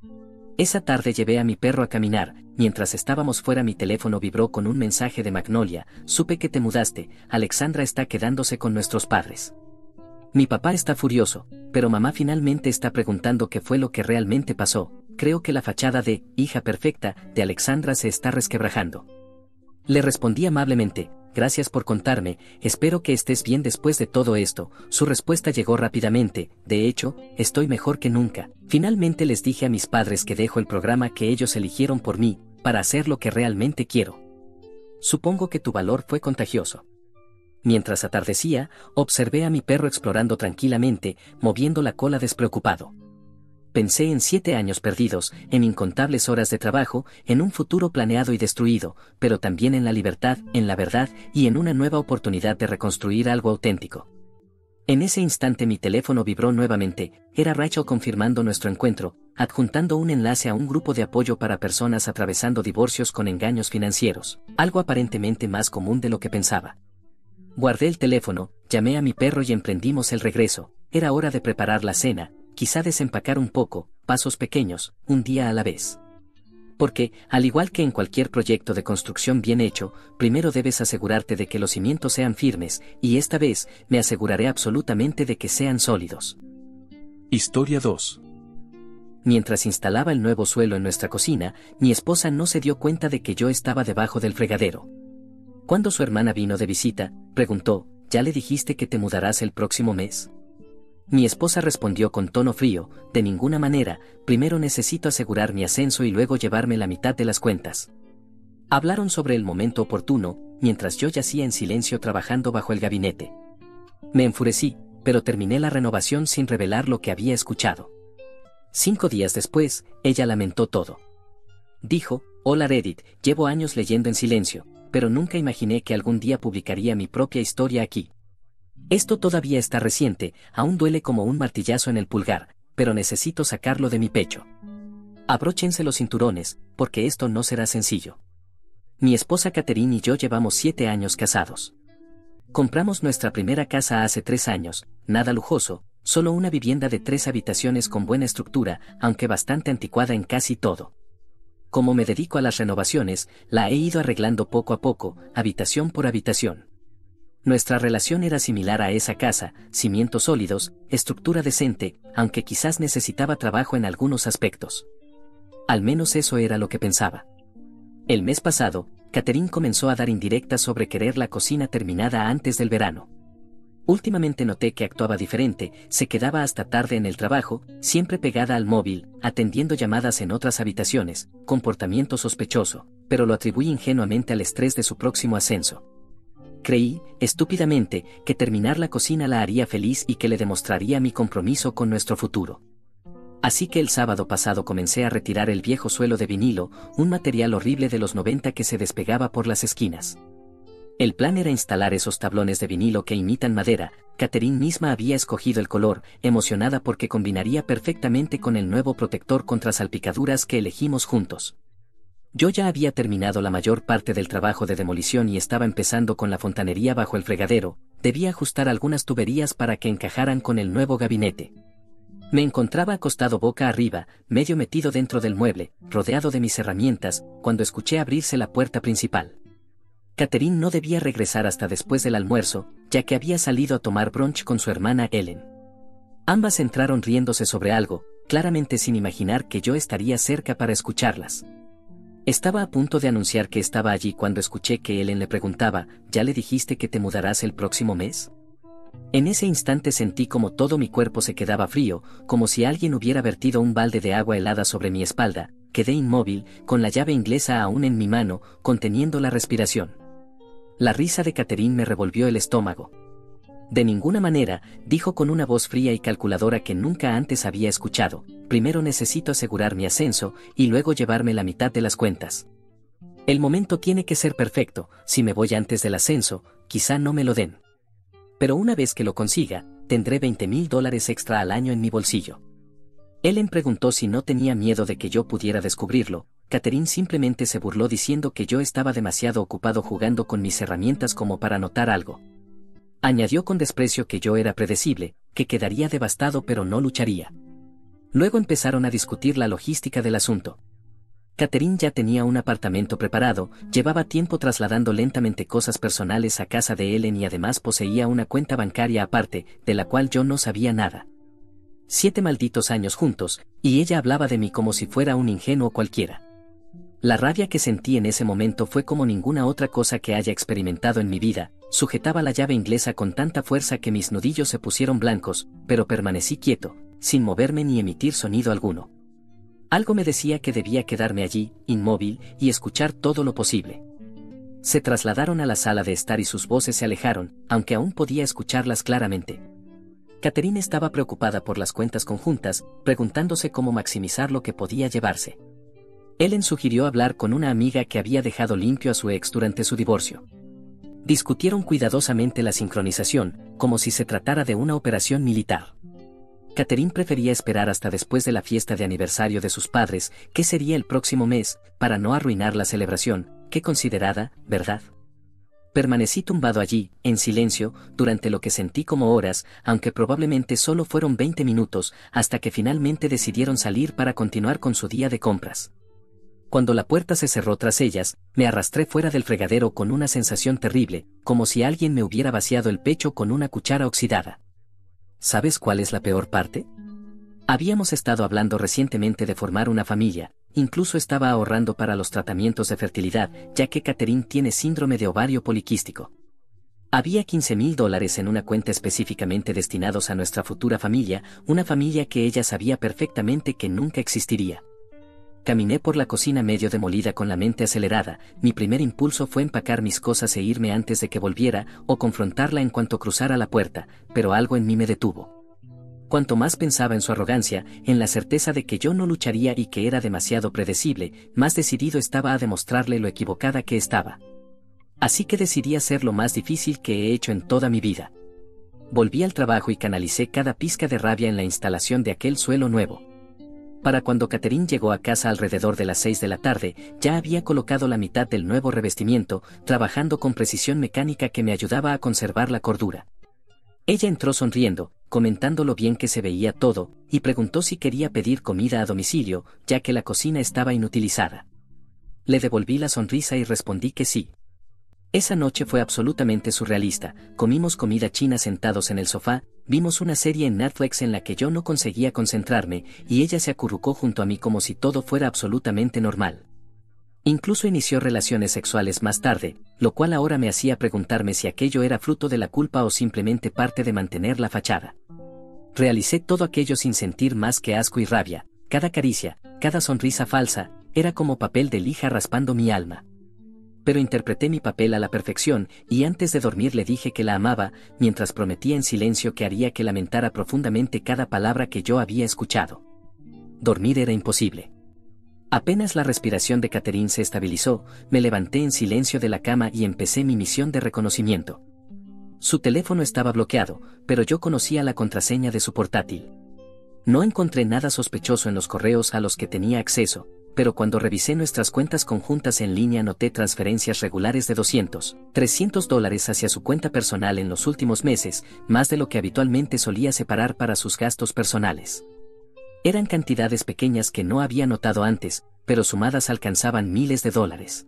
Esa tarde llevé a mi perro a caminar. Mientras estábamos fuera mi teléfono vibró con un mensaje de Magnolia: supe que te mudaste, Alexandra está quedándose con nuestros padres. Mi papá está furioso, pero mamá finalmente está preguntando qué fue lo que realmente pasó. Creo que la fachada de hija perfecta de Alexandra se está resquebrajando. Le respondí amablemente: gracias por contarme, espero que estés bien después de todo esto. Su respuesta llegó rápidamente: de hecho, estoy mejor que nunca. Finalmente les dije a mis padres que dejo el programa que ellos eligieron por mí, para hacer lo que realmente quiero. Supongo que tu valor fue contagioso. Mientras atardecía, observé a mi perro explorando tranquilamente, moviendo la cola despreocupado. Pensé en 7 años perdidos, en incontables horas de trabajo, en un futuro planeado y destruido, pero también en la libertad, en la verdad, y en una nueva oportunidad de reconstruir algo auténtico. En ese instante mi teléfono vibró nuevamente. Era Rachel confirmando nuestro encuentro, adjuntando un enlace a un grupo de apoyo para personas atravesando divorcios con engaños financieros, algo aparentemente más común de lo que pensaba. Guardé el teléfono, llamé a mi perro y emprendimos el regreso. Era hora de preparar la cena, quizá desempacar un poco, pasos pequeños, un día a la vez. Porque, al igual que en cualquier proyecto de construcción bien hecho, primero debes asegurarte de que los cimientos sean firmes, y esta vez, me aseguraré absolutamente de que sean sólidos. Historia 2. Mientras instalaba el nuevo suelo en nuestra cocina, mi esposa no se dio cuenta de que yo estaba debajo del fregadero. Cuando su hermana vino de visita, preguntó: ¿ya le dijiste que te mudarás el próximo mes? Mi esposa respondió con tono frío: de ninguna manera, primero necesito asegurar mi ascenso y luego llevarme la mitad de las cuentas. Hablaron sobre el momento oportuno, mientras yo yacía en silencio trabajando bajo el gabinete. Me enfurecí, pero terminé la renovación sin revelar lo que había escuchado. 5 días después, ella lamentó todo. Dijo: hola Reddit, llevo años leyendo en silencio, pero nunca imaginé que algún día publicaría mi propia historia aquí. Esto todavía está reciente, aún duele como un martillazo en el pulgar, pero necesito sacarlo de mi pecho. Abróchense los cinturones, porque esto no será sencillo. Mi esposa Catherine y yo llevamos 7 años casados. Compramos nuestra primera casa hace 3 años, nada lujoso, solo una vivienda de 3 habitaciones con buena estructura, aunque bastante anticuada en casi todo. Como me dedico a las renovaciones, la he ido arreglando poco a poco, habitación por habitación. Nuestra relación era similar a esa casa: cimientos sólidos, estructura decente, aunque quizás necesitaba trabajo en algunos aspectos. Al menos eso era lo que pensaba. El mes pasado, Catherine comenzó a dar indirectas sobre querer la cocina terminada antes del verano. Últimamente noté que actuaba diferente, se quedaba hasta tarde en el trabajo, siempre pegada al móvil, atendiendo llamadas en otras habitaciones, comportamiento sospechoso, pero lo atribuí ingenuamente al estrés de su próximo ascenso. Creí, estúpidamente, que terminar la cocina la haría feliz y que le demostraría mi compromiso con nuestro futuro. Así que el sábado pasado comencé a retirar el viejo suelo de vinilo, un material horrible de los 90 que se despegaba por las esquinas. El plan era instalar esos tablones de vinilo que imitan madera. Catherine misma había escogido el color, emocionada porque combinaría perfectamente con el nuevo protector contra salpicaduras que elegimos juntos. Yo ya había terminado la mayor parte del trabajo de demolición y estaba empezando con la fontanería bajo el fregadero. Debía ajustar algunas tuberías para que encajaran con el nuevo gabinete. Me encontraba acostado boca arriba, medio metido dentro del mueble, rodeado de mis herramientas, cuando escuché abrirse la puerta principal. Catherine no debía regresar hasta después del almuerzo, ya que había salido a tomar brunch con su hermana Ellen. Ambas entraron riéndose sobre algo, claramente sin imaginar que yo estaría cerca para escucharlas. Estaba a punto de anunciar que estaba allí cuando escuché que Ellen le preguntaba, ¿ya le dijiste que te mudarás el próximo mes? En ese instante sentí como todo mi cuerpo se quedaba frío, como si alguien hubiera vertido un balde de agua helada sobre mi espalda. Quedé inmóvil, con la llave inglesa aún en mi mano, conteniendo la respiración. La risa de Catherine me revolvió el estómago. De ninguna manera, dijo con una voz fría y calculadora que nunca antes había escuchado, primero necesito asegurar mi ascenso, y luego llevarme la mitad de las cuentas. El momento tiene que ser perfecto, si me voy antes del ascenso, quizá no me lo den. Pero una vez que lo consiga, tendré $20,000 extra al año en mi bolsillo. Ellen preguntó si no tenía miedo de que yo pudiera descubrirlo. Catherine simplemente se burló diciendo que yo estaba demasiado ocupado jugando con mis herramientas como para notar algo. Añadió con desprecio que yo era predecible, que quedaría devastado pero no lucharía. Luego empezaron a discutir la logística del asunto. Catherine ya tenía un apartamento preparado, llevaba tiempo trasladando lentamente cosas personales a casa de Ellen y además poseía una cuenta bancaria aparte, de la cual yo no sabía nada. 7 malditos años juntos, y ella hablaba de mí como si fuera un ingenuo cualquiera. La rabia que sentí en ese momento fue como ninguna otra cosa que haya experimentado en mi vida. Sujetaba la llave inglesa con tanta fuerza que mis nudillos se pusieron blancos, pero permanecí quieto, sin moverme ni emitir sonido alguno. Algo me decía que debía quedarme allí, inmóvil, y escuchar todo lo posible. Se trasladaron a la sala de estar y sus voces se alejaron, aunque aún podía escucharlas claramente. Catherine estaba preocupada por las cuentas conjuntas, preguntándose cómo maximizar lo que podía llevarse. Ellen sugirió hablar con una amiga que había dejado limpio a su ex durante su divorcio. Discutieron cuidadosamente la sincronización, como si se tratara de una operación militar. Catherine prefería esperar hasta después de la fiesta de aniversario de sus padres, que sería el próximo mes, para no arruinar la celebración. Qué considerada, ¿verdad? Permanecí tumbado allí, en silencio, durante lo que sentí como horas, aunque probablemente solo fueron 20 minutos, hasta que finalmente decidieron salir para continuar con su día de compras. Cuando la puerta se cerró tras ellas, me arrastré fuera del fregadero con una sensación terrible, como si alguien me hubiera vaciado el pecho con una cuchara oxidada. ¿Sabes cuál es la peor parte? Habíamos estado hablando recientemente de formar una familia, incluso estaba ahorrando para los tratamientos de fertilidad, ya que Catherine tiene síndrome de ovario poliquístico. Había $15,000 en una cuenta específicamente destinados a nuestra futura familia, una familia que ella sabía perfectamente que nunca existiría. Caminé por la cocina medio demolida con la mente acelerada. Mi primer impulso fue empacar mis cosas e irme antes de que volviera, o confrontarla en cuanto cruzara la puerta, pero algo en mí me detuvo. Cuanto más pensaba en su arrogancia, en la certeza de que yo no lucharía y que era demasiado predecible, más decidido estaba a demostrarle lo equivocada que estaba. Así que decidí hacer lo más difícil que he hecho en toda mi vida. Volví al trabajo y canalicé cada pizca de rabia en la instalación de aquel suelo nuevo. Para cuando Catherine llegó a casa alrededor de las 6 de la tarde, ya había colocado la mitad del nuevo revestimiento, trabajando con precisión mecánica que me ayudaba a conservar la cordura. Ella entró sonriendo, comentando lo bien que se veía todo, y preguntó si quería pedir comida a domicilio, ya que la cocina estaba inutilizada. Le devolví la sonrisa y respondí que sí. Esa noche fue absolutamente surrealista. Comimos comida china sentados en el sofá, vimos una serie en Netflix en la que yo no conseguía concentrarme, y ella se acurrucó junto a mí como si todo fuera absolutamente normal. Incluso inició relaciones sexuales más tarde, lo cual ahora me hacía preguntarme si aquello era fruto de la culpa o simplemente parte de mantener la fachada. Realicé todo aquello sin sentir más que asco y rabia. Cada caricia, cada sonrisa falsa, era como papel de lija raspando mi alma. Pero interpreté mi papel a la perfección, y antes de dormir le dije que la amaba, mientras prometía en silencio que haría que lamentara profundamente cada palabra que yo había escuchado. Dormir era imposible. Apenas la respiración de Catherine se estabilizó, me levanté en silencio de la cama y empecé mi misión de reconocimiento. Su teléfono estaba bloqueado, pero yo conocía la contraseña de su portátil. No encontré nada sospechoso en los correos a los que tenía acceso, pero cuando revisé nuestras cuentas conjuntas en línea noté transferencias regulares de $200-300 hacia su cuenta personal en los últimos meses, más de lo que habitualmente solía separar para sus gastos personales. Eran cantidades pequeñas que no había notado antes, pero sumadas alcanzaban miles de dólares.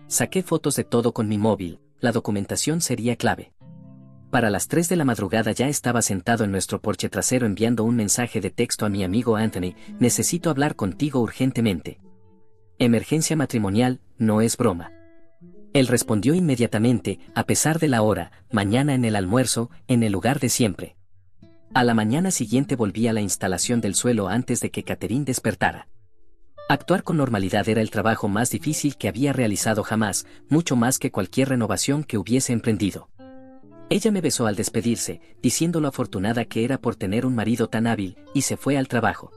Saqué fotos de todo con mi móvil, la documentación sería clave. Para las 3 de la madrugada ya estaba sentado en nuestro porche trasero enviando un mensaje de texto a mi amigo Anthony: necesito hablar contigo urgentemente. Emergencia matrimonial, no es broma. Él respondió inmediatamente, a pesar de la hora, mañana en el almuerzo, en el lugar de siempre. A la mañana siguiente volví a la instalación del suelo antes de que Catherine despertara. Actuar con normalidad era el trabajo más difícil que había realizado jamás, mucho más que cualquier renovación que hubiese emprendido. Ella me besó al despedirse, diciendo lo afortunada que era por tener un marido tan hábil, y se fue al trabajo.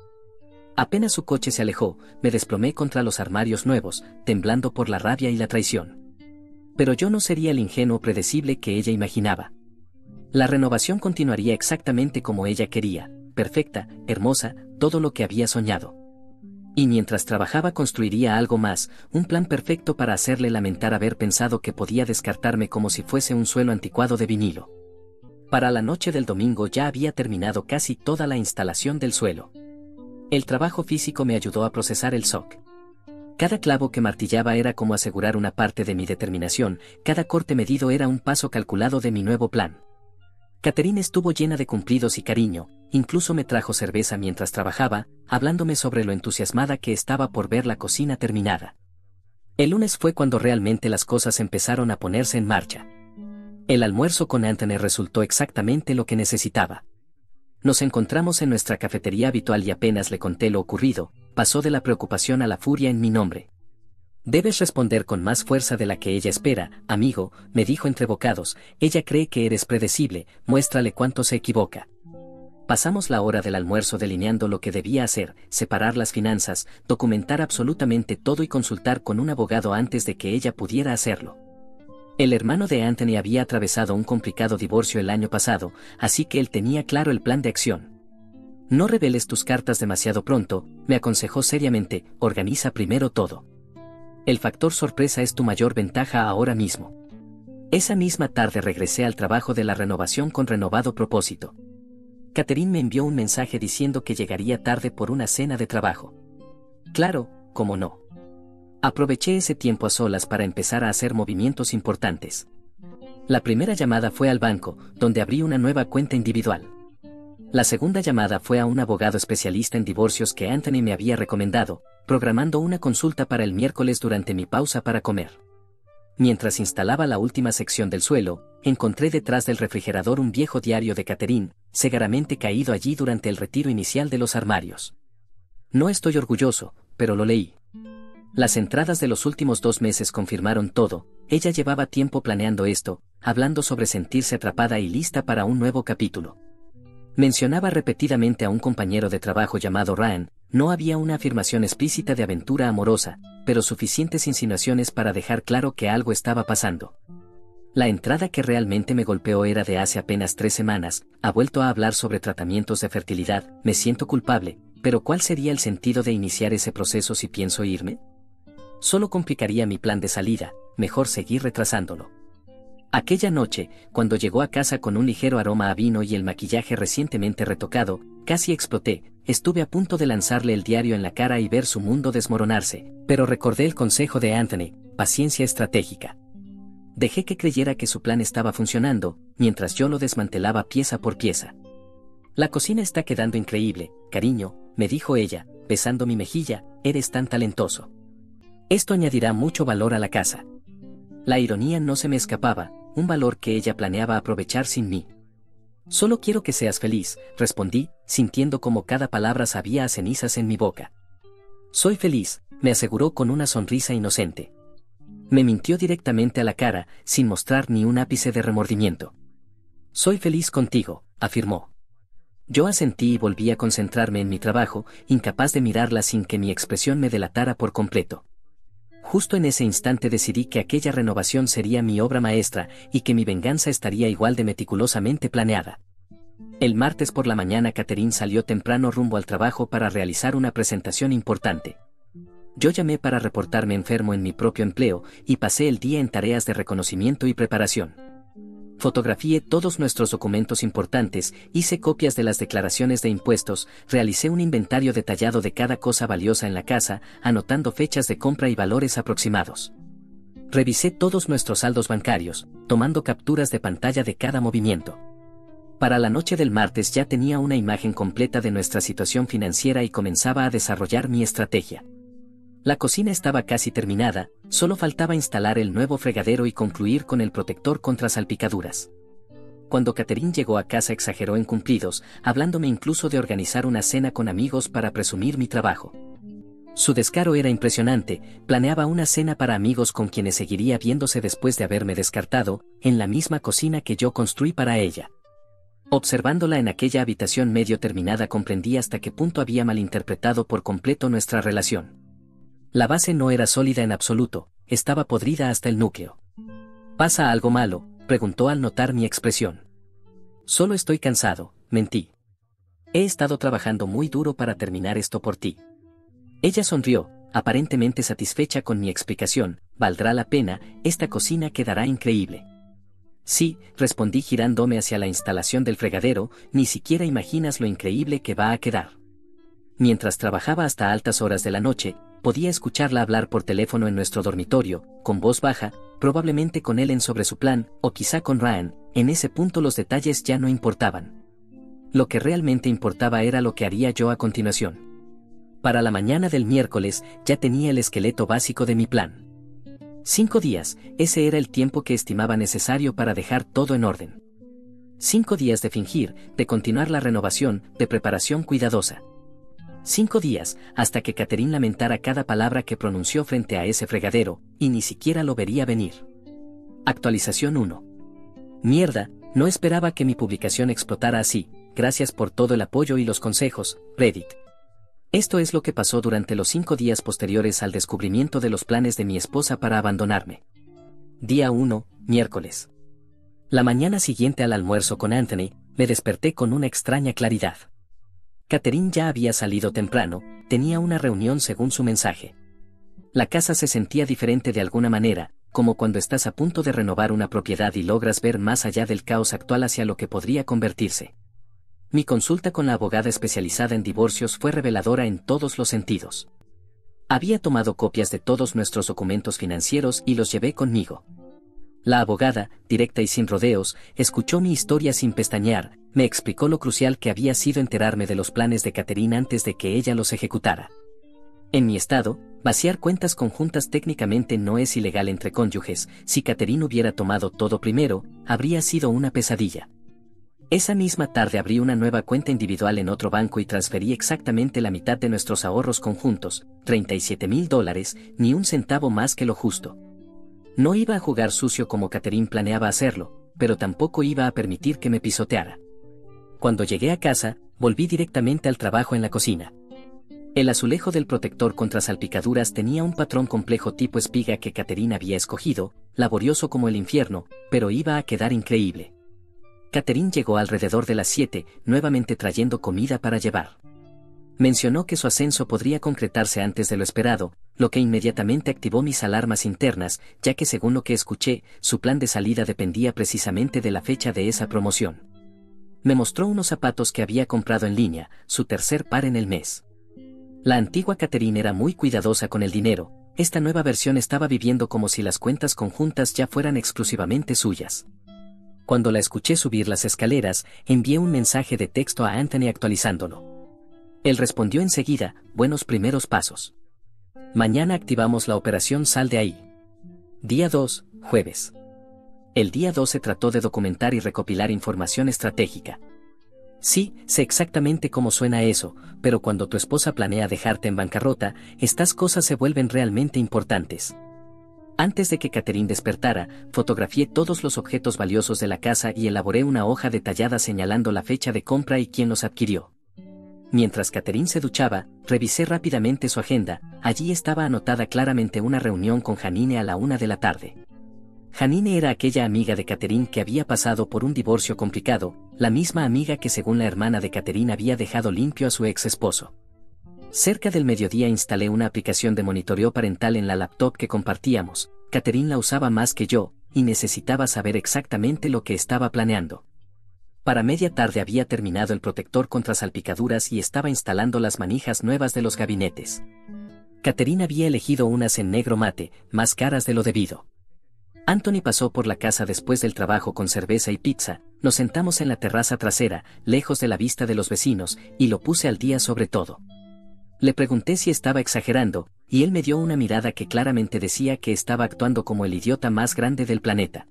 Apenas su coche se alejó, me desplomé contra los armarios nuevos, temblando por la rabia y la traición. Pero yo no sería el ingenuo predecible que ella imaginaba. La renovación continuaría exactamente como ella quería, perfecta, hermosa, todo lo que había soñado. Y mientras trabajaba construiría algo más, un plan perfecto para hacerle lamentar haber pensado que podía descartarme como si fuese un suelo anticuado de vinilo. Para la noche del domingo ya había terminado casi toda la instalación del suelo. El trabajo físico me ayudó a procesar el shock. Cada clavo que martillaba era como asegurar una parte de mi determinación, cada corte medido era un paso calculado de mi nuevo plan. Catherine estuvo llena de cumplidos y cariño, incluso me trajo cerveza mientras trabajaba, hablándome sobre lo entusiasmada que estaba por ver la cocina terminada. El lunes fue cuando realmente las cosas empezaron a ponerse en marcha. El almuerzo con Anthony resultó exactamente lo que necesitaba. Nos encontramos en nuestra cafetería habitual y apenas le conté lo ocurrido, pasó de la preocupación a la furia en mi nombre. Debes responder con más fuerza de la que ella espera, amigo, me dijo entre bocados, ella cree que eres predecible, muéstrale cuánto se equivoca. Pasamos la hora del almuerzo delineando lo que debía hacer, separar las finanzas, documentar absolutamente todo y consultar con un abogado antes de que ella pudiera hacerlo. El hermano de Anthony había atravesado un complicado divorcio el año pasado, así que él tenía claro el plan de acción. No reveles tus cartas demasiado pronto, me aconsejó seriamente, organiza primero todo. El factor sorpresa es tu mayor ventaja ahora mismo. Esa misma tarde regresé al trabajo de la renovación con renovado propósito. Catherine me envió un mensaje diciendo que llegaría tarde por una cena de trabajo. Claro, cómo no. Aproveché ese tiempo a solas para empezar a hacer movimientos importantes. La primera llamada fue al banco, donde abrí una nueva cuenta individual. La segunda llamada fue a un abogado especialista en divorcios que Anthony me había recomendado, programando una consulta para el miércoles durante mi pausa para comer. Mientras instalaba la última sección del suelo, encontré detrás del refrigerador un viejo diario de Catherine, segaramente caído allí durante el retiro inicial de los armarios. No estoy orgulloso, pero lo leí. Las entradas de los últimos 2 meses confirmaron todo, ella llevaba tiempo planeando esto, hablando sobre sentirse atrapada y lista para un nuevo capítulo. Mencionaba repetidamente a un compañero de trabajo llamado Ryan, no había una afirmación explícita de aventura amorosa, pero suficientes insinuaciones para dejar claro que algo estaba pasando. La entrada que realmente me golpeó era de hace apenas 3 semanas, ha vuelto a hablar sobre tratamientos de fertilidad, me siento culpable, pero ¿cuál sería el sentido de iniciar ese proceso si pienso irme? Solo complicaría mi plan de salida, mejor seguir retrasándolo. Aquella noche, cuando llegó a casa con un ligero aroma a vino y el maquillaje recientemente retocado, casi exploté, estuve a punto de lanzarle el diario en la cara y ver su mundo desmoronarse, pero recordé el consejo de Anthony, paciencia estratégica. Dejé que creyera que su plan estaba funcionando, mientras yo lo desmantelaba pieza por pieza. La cocina está quedando increíble, cariño, me dijo ella, besando mi mejilla, eres tan talentoso. Esto añadirá mucho valor a la casa. La ironía no se me escapaba, un valor que ella planeaba aprovechar sin mí. Solo quiero que seas feliz, respondí, sintiendo como cada palabra sabía a cenizas en mi boca. Soy feliz, me aseguró con una sonrisa inocente. Me mintió directamente a la cara, sin mostrar ni un ápice de remordimiento. Soy feliz contigo, afirmó. Yo asentí y volví a concentrarme en mi trabajo, incapaz de mirarla sin que mi expresión me delatara por completo. Justo en ese instante decidí que aquella renovación sería mi obra maestra y que mi venganza estaría igual de meticulosamente planeada. El martes por la mañana Catherine salió temprano rumbo al trabajo para realizar una presentación importante. Yo llamé para reportarme enfermo en mi propio empleo y pasé el día en tareas de reconocimiento y preparación. Fotografié todos nuestros documentos importantes, hice copias de las declaraciones de impuestos, realicé un inventario detallado de cada cosa valiosa en la casa, anotando fechas de compra y valores aproximados. Revisé todos nuestros saldos bancarios, tomando capturas de pantalla de cada movimiento. Para la noche del martes ya tenía una imagen completa de nuestra situación financiera y comenzaba a desarrollar mi estrategia. La cocina estaba casi terminada, solo faltaba instalar el nuevo fregadero y concluir con el protector contra salpicaduras. Cuando Catherine llegó a casa exageró en cumplidos, hablándome incluso de organizar una cena con amigos para presumir mi trabajo. Su descaro era impresionante, planeaba una cena para amigos con quienes seguiría viéndose después de haberme descartado, en la misma cocina que yo construí para ella. Observándola en aquella habitación medio terminada comprendí hasta qué punto había malinterpretado por completo nuestra relación. La base no era sólida en absoluto, estaba podrida hasta el núcleo. ¿Pasa algo malo?, preguntó al notar mi expresión. Solo estoy cansado, mentí. He estado trabajando muy duro para terminar esto por ti. Ella sonrió, aparentemente satisfecha con mi explicación. Valdrá la pena, esta cocina quedará increíble. Sí, respondí girándome hacia la instalación del fregadero, ni siquiera imaginas lo increíble que va a quedar. Mientras trabajaba hasta altas horas de la noche, podía escucharla hablar por teléfono en nuestro dormitorio, con voz baja, probablemente con Ellen sobre su plan, o quizá con Ryan. En ese punto los detalles ya no importaban. Lo que realmente importaba era lo que haría yo a continuación. Para la mañana del miércoles ya tenía el esqueleto básico de mi plan. 5 días, ese era el tiempo que estimaba necesario para dejar todo en orden. 5 días de fingir, de continuar la renovación, de preparación cuidadosa. 5 días, hasta que Catherine lamentara cada palabra que pronunció frente a ese fregadero, y ni siquiera lo vería venir. Actualización 1. Mierda, no esperaba que mi publicación explotara así. Gracias por todo el apoyo y los consejos, Reddit. Esto es lo que pasó durante los 5 días posteriores al descubrimiento de los planes de mi esposa para abandonarme. Día 1, miércoles. La mañana siguiente al almuerzo con Anthony, me desperté con una extraña claridad. Catherine ya había salido temprano, tenía una reunión según su mensaje. La casa se sentía diferente de alguna manera, como cuando estás a punto de renovar una propiedad y logras ver más allá del caos actual hacia lo que podría convertirse. Mi consulta con la abogada especializada en divorcios fue reveladora en todos los sentidos. Había tomado copias de todos nuestros documentos financieros y los llevé conmigo. La abogada, directa y sin rodeos, escuchó mi historia sin pestañear, me explicó lo crucial que había sido enterarme de los planes de Catherine antes de que ella los ejecutara. En mi estado, vaciar cuentas conjuntas técnicamente no es ilegal entre cónyuges. Si Catherine hubiera tomado todo primero, habría sido una pesadilla. Esa misma tarde abrí una nueva cuenta individual en otro banco y transferí exactamente la mitad de nuestros ahorros conjuntos, $37,000, ni un centavo más que lo justo. No iba a jugar sucio como Catherine planeaba hacerlo, pero tampoco iba a permitir que me pisoteara. Cuando llegué a casa, volví directamente al trabajo en la cocina. El azulejo del protector contra salpicaduras tenía un patrón complejo tipo espiga que Catherine había escogido, laborioso como el infierno, pero iba a quedar increíble. Catherine llegó alrededor de las 7, nuevamente trayendo comida para llevar. Mencionó que su ascenso podría concretarse antes de lo esperado, lo que inmediatamente activó mis alarmas internas, ya que según lo que escuché, su plan de salida dependía precisamente de la fecha de esa promoción. Me mostró unos zapatos que había comprado en línea, su tercer par en el mes. La antigua Catherine era muy cuidadosa con el dinero, esta nueva versión estaba viviendo como si las cuentas conjuntas ya fueran exclusivamente suyas. Cuando la escuché subir las escaleras, envié un mensaje de texto a Anthony actualizándolo. Él respondió enseguida, buenos primeros pasos. Mañana activamos la operación Sal de ahí. Día 2, jueves. El día 2 se trató de documentar y recopilar información estratégica. Sí, sé exactamente cómo suena eso, pero cuando tu esposa planea dejarte en bancarrota, estas cosas se vuelven realmente importantes. Antes de que Catherine despertara, fotografié todos los objetos valiosos de la casa y elaboré una hoja detallada señalando la fecha de compra y quién los adquirió. Mientras Catherine se duchaba, revisé rápidamente su agenda. Allí estaba anotada claramente una reunión con Janine a la 1 de la tarde. Janine era aquella amiga de Catherine que había pasado por un divorcio complicado, la misma amiga que según la hermana de Catherine había dejado limpio a su ex esposo. Cerca del mediodía instalé una aplicación de monitoreo parental en la laptop que compartíamos. Catherine la usaba más que yo, y necesitaba saber exactamente lo que estaba planeando. Para media tarde había terminado el protector contra salpicaduras y estaba instalando las manijas nuevas de los gabinetes. Catherine había elegido unas en negro mate, más caras de lo debido. Anthony pasó por la casa después del trabajo con cerveza y pizza, nos sentamos en la terraza trasera, lejos de la vista de los vecinos, y lo puse al día sobre todo. Le pregunté si estaba exagerando, y él me dio una mirada que claramente decía que estaba actuando como el idiota más grande del planeta.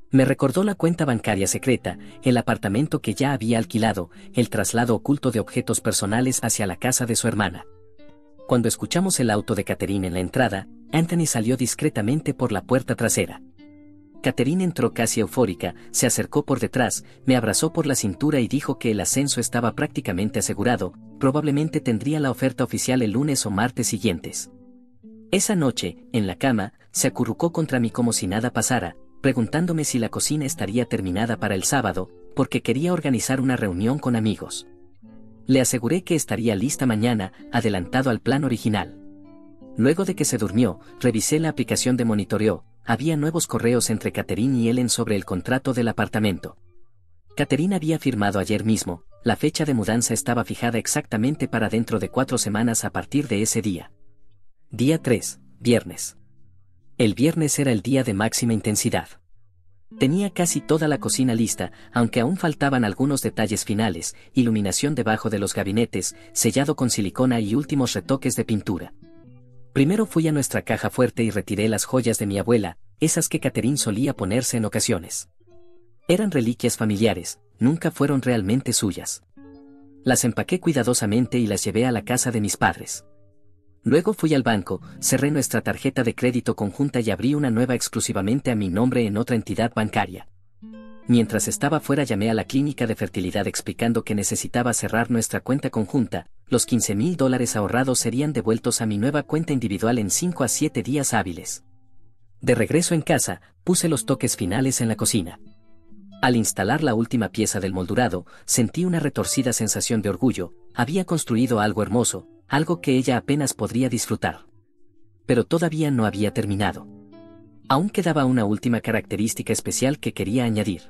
Me recordó la cuenta bancaria secreta, el apartamento que ya había alquilado, el traslado oculto de objetos personales hacia la casa de su hermana. Cuando escuchamos el auto de Catherine en la entrada, Anthony salió discretamente por la puerta trasera. Catherine entró casi eufórica, se acercó por detrás, me abrazó por la cintura y dijo que el ascenso estaba prácticamente asegurado, probablemente tendría la oferta oficial el lunes o martes siguientes. Esa noche, en la cama, se acurrucó contra mí como si nada pasara, preguntándome si la cocina estaría terminada para el sábado, porque quería organizar una reunión con amigos. Le aseguré que estaría lista mañana, adelantado al plan original. Luego de que se durmió, revisé la aplicación de monitoreo. Había nuevos correos entre Catherine y Ellen sobre el contrato del apartamento. Catherine había firmado ayer mismo, la fecha de mudanza estaba fijada exactamente para dentro de 4 semanas a partir de ese día. Día 3, viernes. El viernes era el día de máxima intensidad. Tenía casi toda la cocina lista, aunque aún faltaban algunos detalles finales, iluminación debajo de los gabinetes, sellado con silicona y últimos retoques de pintura. Primero fui a nuestra caja fuerte y retiré las joyas de mi abuela, esas que Catherine solía ponerse en ocasiones. Eran reliquias familiares, nunca fueron realmente suyas. Las empaqué cuidadosamente y las llevé a la casa de mis padres. Luego fui al banco, cerré nuestra tarjeta de crédito conjunta y abrí una nueva exclusivamente a mi nombre en otra entidad bancaria. Mientras estaba fuera llamé a la clínica de fertilidad explicando que necesitaba cerrar nuestra cuenta conjunta. Los $15,000 ahorrados serían devueltos a mi nueva cuenta individual en 5 a 7 días hábiles. De regreso en casa, puse los toques finales en la cocina. Al instalar la última pieza del moldurado, sentí una retorcida sensación de orgullo. Había construido algo hermoso, algo que ella apenas podría disfrutar. Pero todavía no había terminado. Aún quedaba una última característica especial que quería añadir.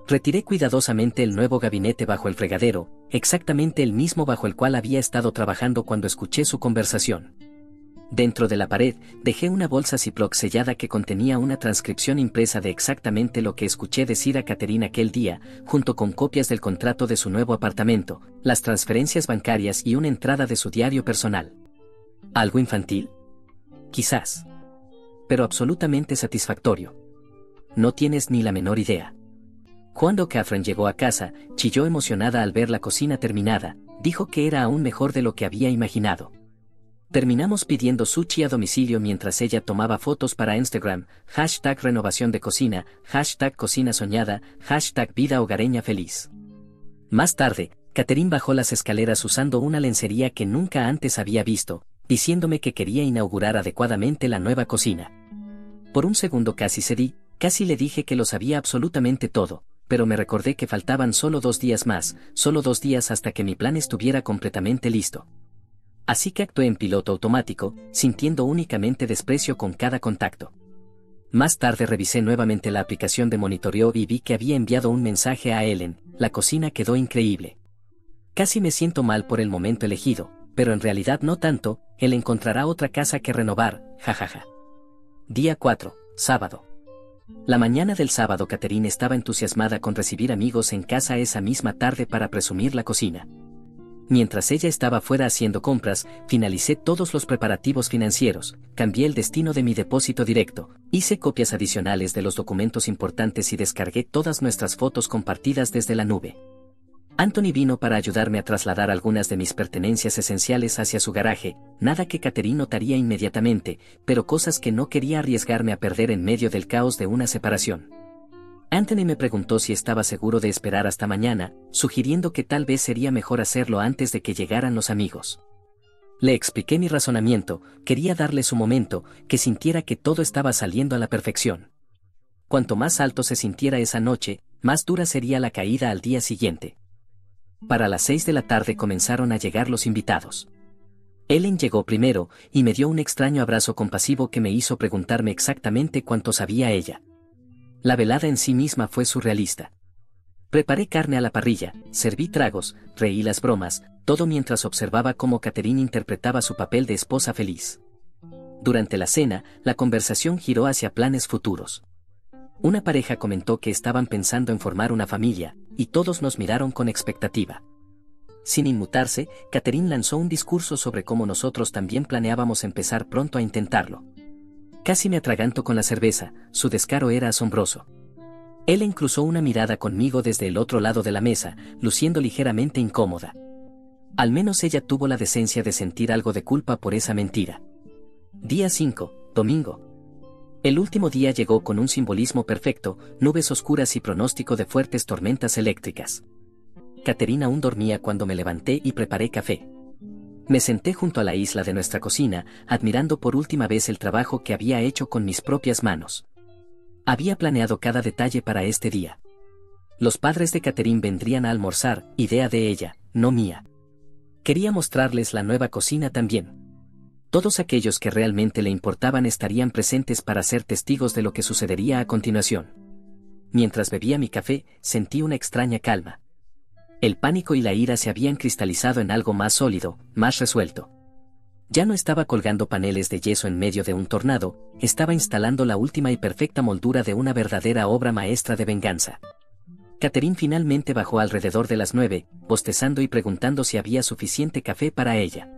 Retiré cuidadosamente el nuevo gabinete bajo el fregadero, exactamente el mismo bajo el cual había estado trabajando cuando escuché su conversación. Dentro de la pared, dejé una bolsa Ziploc sellada que contenía una transcripción impresa de exactamente lo que escuché decir a Catherine aquel día, junto con copias del contrato de su nuevo apartamento, las transferencias bancarias y una entrada de su diario personal. ¿Algo infantil? Quizás. Pero absolutamente satisfactorio. No tienes ni la menor idea. Cuando Catherine llegó a casa, chilló emocionada al ver la cocina terminada, dijo que era aún mejor de lo que había imaginado. Terminamos pidiendo sushi a domicilio mientras ella tomaba fotos para Instagram, #renovación de cocina, #cocina soñada, #vida hogareña feliz. Más tarde, Catherine bajó las escaleras usando una lencería que nunca antes había visto, diciéndome que quería inaugurar adecuadamente la nueva cocina. Por un segundo casi cedí, casi le dije que lo sabía absolutamente todo, pero me recordé que faltaban solo 2 días más, solo 2 días hasta que mi plan estuviera completamente listo. Así que actué en piloto automático, sintiendo únicamente desprecio con cada contacto. Más tarde revisé nuevamente la aplicación de monitoreo y vi que había enviado un mensaje a Ellen: la cocina quedó increíble. Casi me siento mal por el momento elegido, pero en realidad no tanto, él encontrará otra casa que renovar, jajaja. Día 4, sábado. La mañana del sábado Catherine estaba entusiasmada con recibir amigos en casa esa misma tarde para presumir la cocina. Mientras ella estaba fuera haciendo compras, finalicé todos los preparativos financieros, cambié el destino de mi depósito directo, hice copias adicionales de los documentos importantes y descargué todas nuestras fotos compartidas desde la nube. Anthony vino para ayudarme a trasladar algunas de mis pertenencias esenciales hacia su garaje, nada que Catherine notaría inmediatamente, pero cosas que no quería arriesgarme a perder en medio del caos de una separación. Anthony me preguntó si estaba seguro de esperar hasta mañana, sugiriendo que tal vez sería mejor hacerlo antes de que llegaran los amigos. Le expliqué mi razonamiento, quería darle su momento, que sintiera que todo estaba saliendo a la perfección. Cuanto más alto se sintiera esa noche, más dura sería la caída al día siguiente. Para las 6 de la tarde comenzaron a llegar los invitados. Ellen llegó primero, y me dio un extraño abrazo compasivo que me hizo preguntarme exactamente cuánto sabía ella. La velada en sí misma fue surrealista. Preparé carne a la parrilla, serví tragos, reí las bromas, todo mientras observaba cómo Catherine interpretaba su papel de esposa feliz. Durante la cena, la conversación giró hacia planes futuros. Una pareja comentó que estaban pensando en formar una familia, y todos nos miraron con expectativa. Sin inmutarse, Catherine lanzó un discurso sobre cómo nosotros también planeábamos empezar pronto a intentarlo. Casi me atraganto con la cerveza, su descaro era asombroso. Ellen cruzó una mirada conmigo desde el otro lado de la mesa, luciendo ligeramente incómoda. Al menos ella tuvo la decencia de sentir algo de culpa por esa mentira. Día 5, domingo. El último día llegó con un simbolismo perfecto, nubes oscuras y pronóstico de fuertes tormentas eléctricas. Catherine aún dormía cuando me levanté y preparé café. Me senté junto a la isla de nuestra cocina, admirando por última vez el trabajo que había hecho con mis propias manos. Había planeado cada detalle para este día. Los padres de Catherine vendrían a almorzar, idea de ella, no mía. Quería mostrarles la nueva cocina también. Todos aquellos que realmente le importaban estarían presentes para ser testigos de lo que sucedería a continuación. Mientras bebía mi café, sentí una extraña calma. El pánico y la ira se habían cristalizado en algo más sólido, más resuelto. Ya no estaba colgando paneles de yeso en medio de un tornado, estaba instalando la última y perfecta moldura de una verdadera obra maestra de venganza. Catherine finalmente bajó alrededor de las 9, bostezando y preguntando si había suficiente café para ella.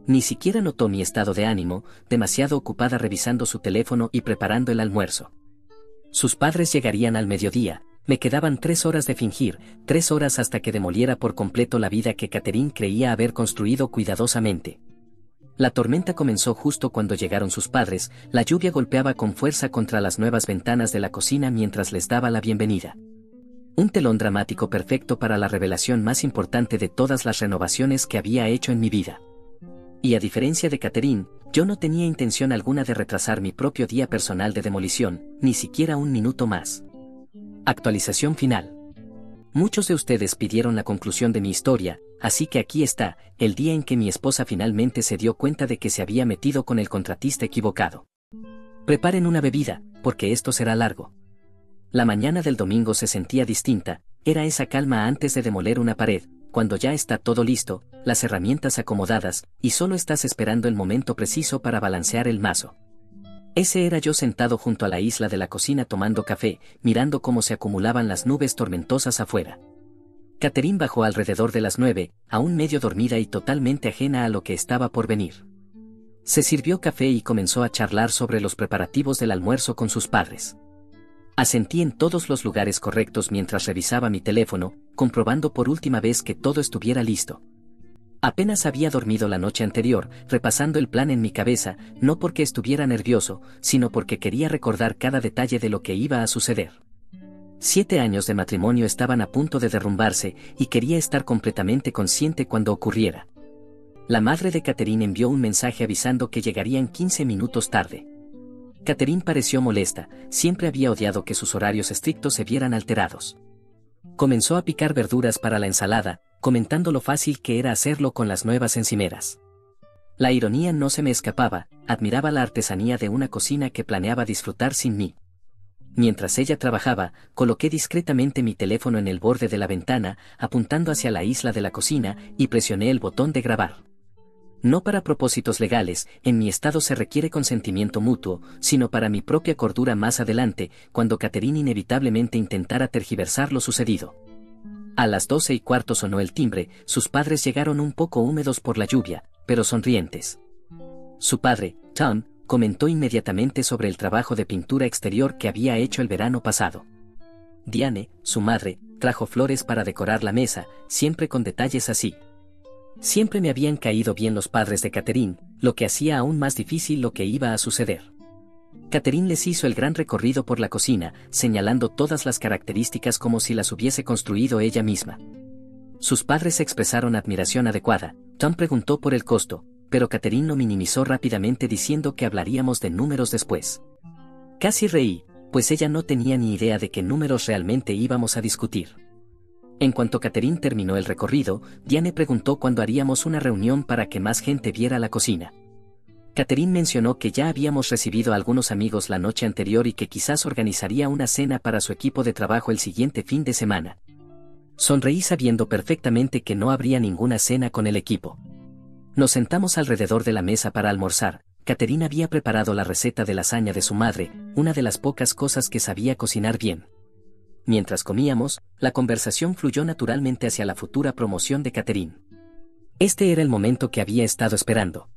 Ni siquiera notó mi estado de ánimo, demasiado ocupada revisando su teléfono y preparando el almuerzo. Sus padres llegarían al mediodía. Me quedaban 3 horas de fingir, 3 horas hasta que demoliera por completo la vida que Catherine creía haber construido cuidadosamente. La tormenta comenzó justo cuando llegaron sus padres, la lluvia golpeaba con fuerza contra las nuevas ventanas de la cocina mientras les daba la bienvenida. Un telón dramático perfecto para la revelación más importante de todas las renovaciones que había hecho en mi vida. Y a diferencia de Catherine, yo no tenía intención alguna de retrasar mi propio día personal de demolición, ni siquiera un minuto más. Actualización final. Muchos de ustedes pidieron la conclusión de mi historia, así que aquí está, el día en que mi esposa finalmente se dio cuenta de que se había metido con el contratista equivocado. Preparen una bebida, porque esto será largo. La mañana del domingo se sentía distinta, era esa calma antes de demoler una pared, cuando ya está todo listo, las herramientas acomodadas, y solo estás esperando el momento preciso para balancear el mazo. Ese era yo sentado junto a la isla de la cocina tomando café, mirando cómo se acumulaban las nubes tormentosas afuera. Catherine bajó alrededor de las 9, aún medio dormida y totalmente ajena a lo que estaba por venir. Se sirvió café y comenzó a charlar sobre los preparativos del almuerzo con sus padres. Asentí en todos los lugares correctos mientras revisaba mi teléfono, comprobando por última vez que todo estuviera listo. Apenas había dormido la noche anterior, repasando el plan en mi cabeza, no porque estuviera nervioso, sino porque quería recordar cada detalle de lo que iba a suceder. 7 años de matrimonio estaban a punto de derrumbarse, y quería estar completamente consciente cuando ocurriera. La madre de Catherine envió un mensaje avisando que llegarían 15 minutos tarde. Catherine pareció molesta, siempre había odiado que sus horarios estrictos se vieran alterados. Comenzó a picar verduras para la ensalada, comentando lo fácil que era hacerlo con las nuevas encimeras. La ironía no se me escapaba, admiraba la artesanía de una cocina que planeaba disfrutar sin mí. Mientras ella trabajaba, coloqué discretamente mi teléfono en el borde de la ventana, apuntando hacia la isla de la cocina, y presioné el botón de grabar. No para propósitos legales, en mi estado se requiere consentimiento mutuo, sino para mi propia cordura más adelante, cuando Catherine inevitablemente intentara tergiversar lo sucedido. A las 12:15 sonó el timbre, sus padres llegaron un poco húmedos por la lluvia, pero sonrientes. Su padre, Tom, comentó inmediatamente sobre el trabajo de pintura exterior que había hecho el verano pasado. Diane, su madre, trajo flores para decorar la mesa, siempre con detalles así. Siempre me habían caído bien los padres de Catherine, lo que hacía aún más difícil lo que iba a suceder. Catherine les hizo el gran recorrido por la cocina, señalando todas las características como si las hubiese construido ella misma. Sus padres expresaron admiración adecuada. Tom preguntó por el costo, pero Catherine lo minimizó rápidamente diciendo que hablaríamos de números después. Casi reí, pues ella no tenía ni idea de qué números realmente íbamos a discutir. En cuanto Catherine terminó el recorrido, Diane preguntó cuándo haríamos una reunión para que más gente viera la cocina. Catherine mencionó que ya habíamos recibido a algunos amigos la noche anterior y que quizás organizaría una cena para su equipo de trabajo el siguiente fin de semana. Sonreí sabiendo perfectamente que no habría ninguna cena con el equipo. Nos sentamos alrededor de la mesa para almorzar. Catherine había preparado la receta de lasaña de su madre, una de las pocas cosas que sabía cocinar bien. Mientras comíamos, la conversación fluyó naturalmente hacia la futura promoción de Catherine. Este era el momento que había estado esperando.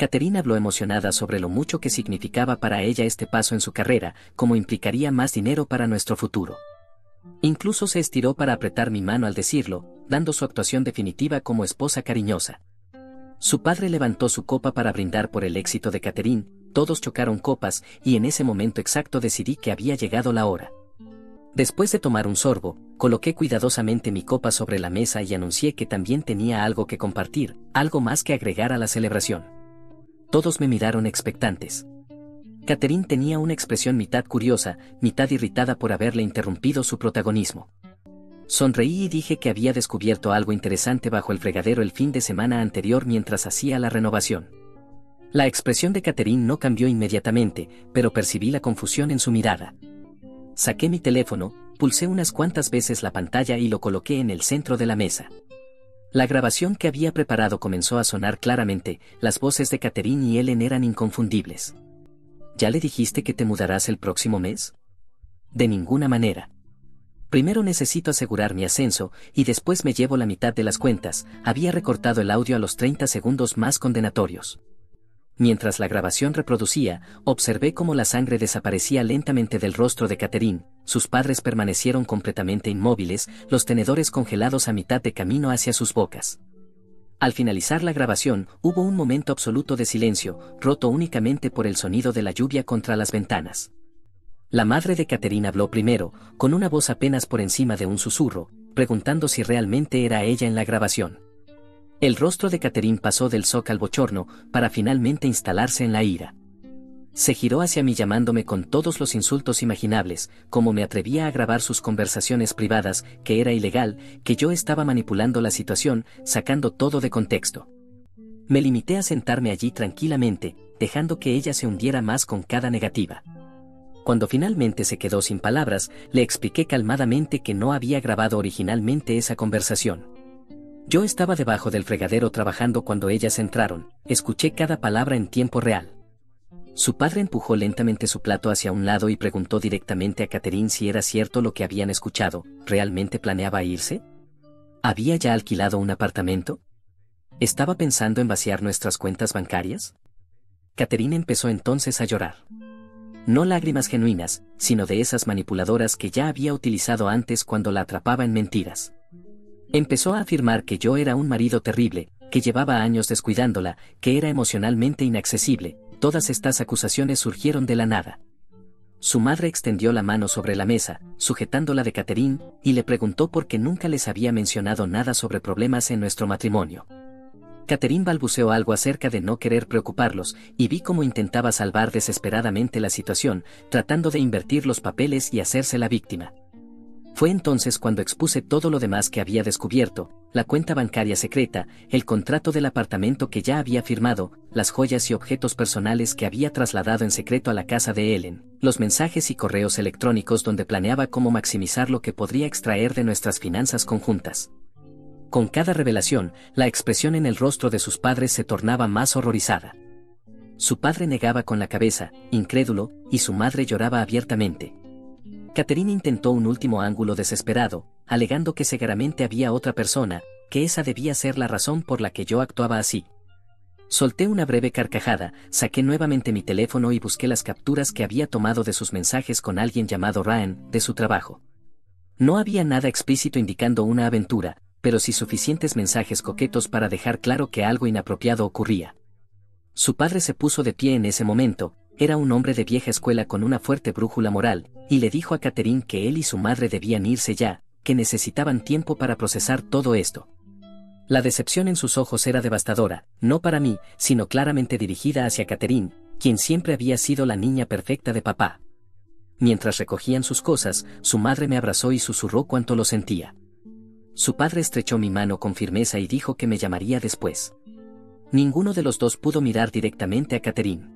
Catherine habló emocionada sobre lo mucho que significaba para ella este paso en su carrera, como implicaría más dinero para nuestro futuro. Incluso se estiró para apretar mi mano al decirlo, dando su actuación definitiva como esposa cariñosa. Su padre levantó su copa para brindar por el éxito de Catherine, todos chocaron copas, y en ese momento exacto decidí que había llegado la hora. Después de tomar un sorbo, coloqué cuidadosamente mi copa sobre la mesa y anuncié que también tenía algo que compartir, algo más que agregar a la celebración. Todos me miraron expectantes. Catherine tenía una expresión mitad curiosa, mitad irritada por haberle interrumpido su protagonismo. Sonreí y dije que había descubierto algo interesante bajo el fregadero el fin de semana anterior mientras hacía la renovación. La expresión de Catherine no cambió inmediatamente, pero percibí la confusión en su mirada. Saqué mi teléfono, pulsé unas cuantas veces la pantalla y lo coloqué en el centro de la mesa. La grabación que había preparado comenzó a sonar claramente, las voces de Catherine y Ellen eran inconfundibles. ¿Ya le dijiste que te mudarás el próximo mes? De ninguna manera. Primero necesito asegurar mi ascenso, y después me llevo la mitad de las cuentas. Había recortado el audio a los 30 segundos más condenatorios. Mientras la grabación reproducía, observé cómo la sangre desaparecía lentamente del rostro de Catherine, sus padres permanecieron completamente inmóviles, los tenedores congelados a mitad de camino hacia sus bocas. Al finalizar la grabación, hubo un momento absoluto de silencio, roto únicamente por el sonido de la lluvia contra las ventanas. La madre de Catherine habló primero, con una voz apenas por encima de un susurro, preguntando si realmente era ella en la grabación. El rostro de Catherine pasó del shock al bochorno, para finalmente instalarse en la ira. Se giró hacia mí llamándome con todos los insultos imaginables, como me atrevía a grabar sus conversaciones privadas, que era ilegal, que yo estaba manipulando la situación, sacando todo de contexto. Me limité a sentarme allí tranquilamente, dejando que ella se hundiera más con cada negativa. Cuando finalmente se quedó sin palabras, le expliqué calmadamente que no había grabado originalmente esa conversación. Yo estaba debajo del fregadero trabajando cuando ellas entraron, escuché cada palabra en tiempo real. Su padre empujó lentamente su plato hacia un lado y preguntó directamente a Catherine si era cierto lo que habían escuchado. ¿Realmente planeaba irse? ¿Había ya alquilado un apartamento? ¿Estaba pensando en vaciar nuestras cuentas bancarias? Catherine empezó entonces a llorar. No lágrimas genuinas, sino de esas manipuladoras que ya había utilizado antes cuando la atrapaba en mentiras. Empezó a afirmar que yo era un marido terrible, que llevaba años descuidándola, que era emocionalmente inaccesible. Todas estas acusaciones surgieron de la nada. Su madre extendió la mano sobre la mesa, sujetándola de Catherine, y le preguntó por qué nunca les había mencionado nada sobre problemas en nuestro matrimonio. Catherine balbuceó algo acerca de no querer preocuparlos, y vi cómo intentaba salvar desesperadamente la situación, tratando de invertir los papeles y hacerse la víctima. Fue entonces cuando expuse todo lo demás que había descubierto, la cuenta bancaria secreta, el contrato del apartamento que ya había firmado, las joyas y objetos personales que había trasladado en secreto a la casa de Ellen, los mensajes y correos electrónicos donde planeaba cómo maximizar lo que podría extraer de nuestras finanzas conjuntas. Con cada revelación, la expresión en el rostro de sus padres se tornaba más horrorizada. Su padre negaba con la cabeza, incrédulo, y su madre lloraba abiertamente. Catherine intentó un último ángulo desesperado, alegando que seguramente había otra persona, que esa debía ser la razón por la que yo actuaba así. Solté una breve carcajada, saqué nuevamente mi teléfono y busqué las capturas que había tomado de sus mensajes con alguien llamado Ryan, de su trabajo. No había nada explícito indicando una aventura, pero sí suficientes mensajes coquetos para dejar claro que algo inapropiado ocurría. Su padre se puso de pie en ese momento, era un hombre de vieja escuela con una fuerte brújula moral, y le dijo a Catherine que él y su madre debían irse ya, que necesitaban tiempo para procesar todo esto. La decepción en sus ojos era devastadora, no para mí, sino claramente dirigida hacia Catherine, quien siempre había sido la niña perfecta de papá. Mientras recogían sus cosas, su madre me abrazó y susurró cuánto lo sentía. Su padre estrechó mi mano con firmeza y dijo que me llamaría después. Ninguno de los dos pudo mirar directamente a Catherine.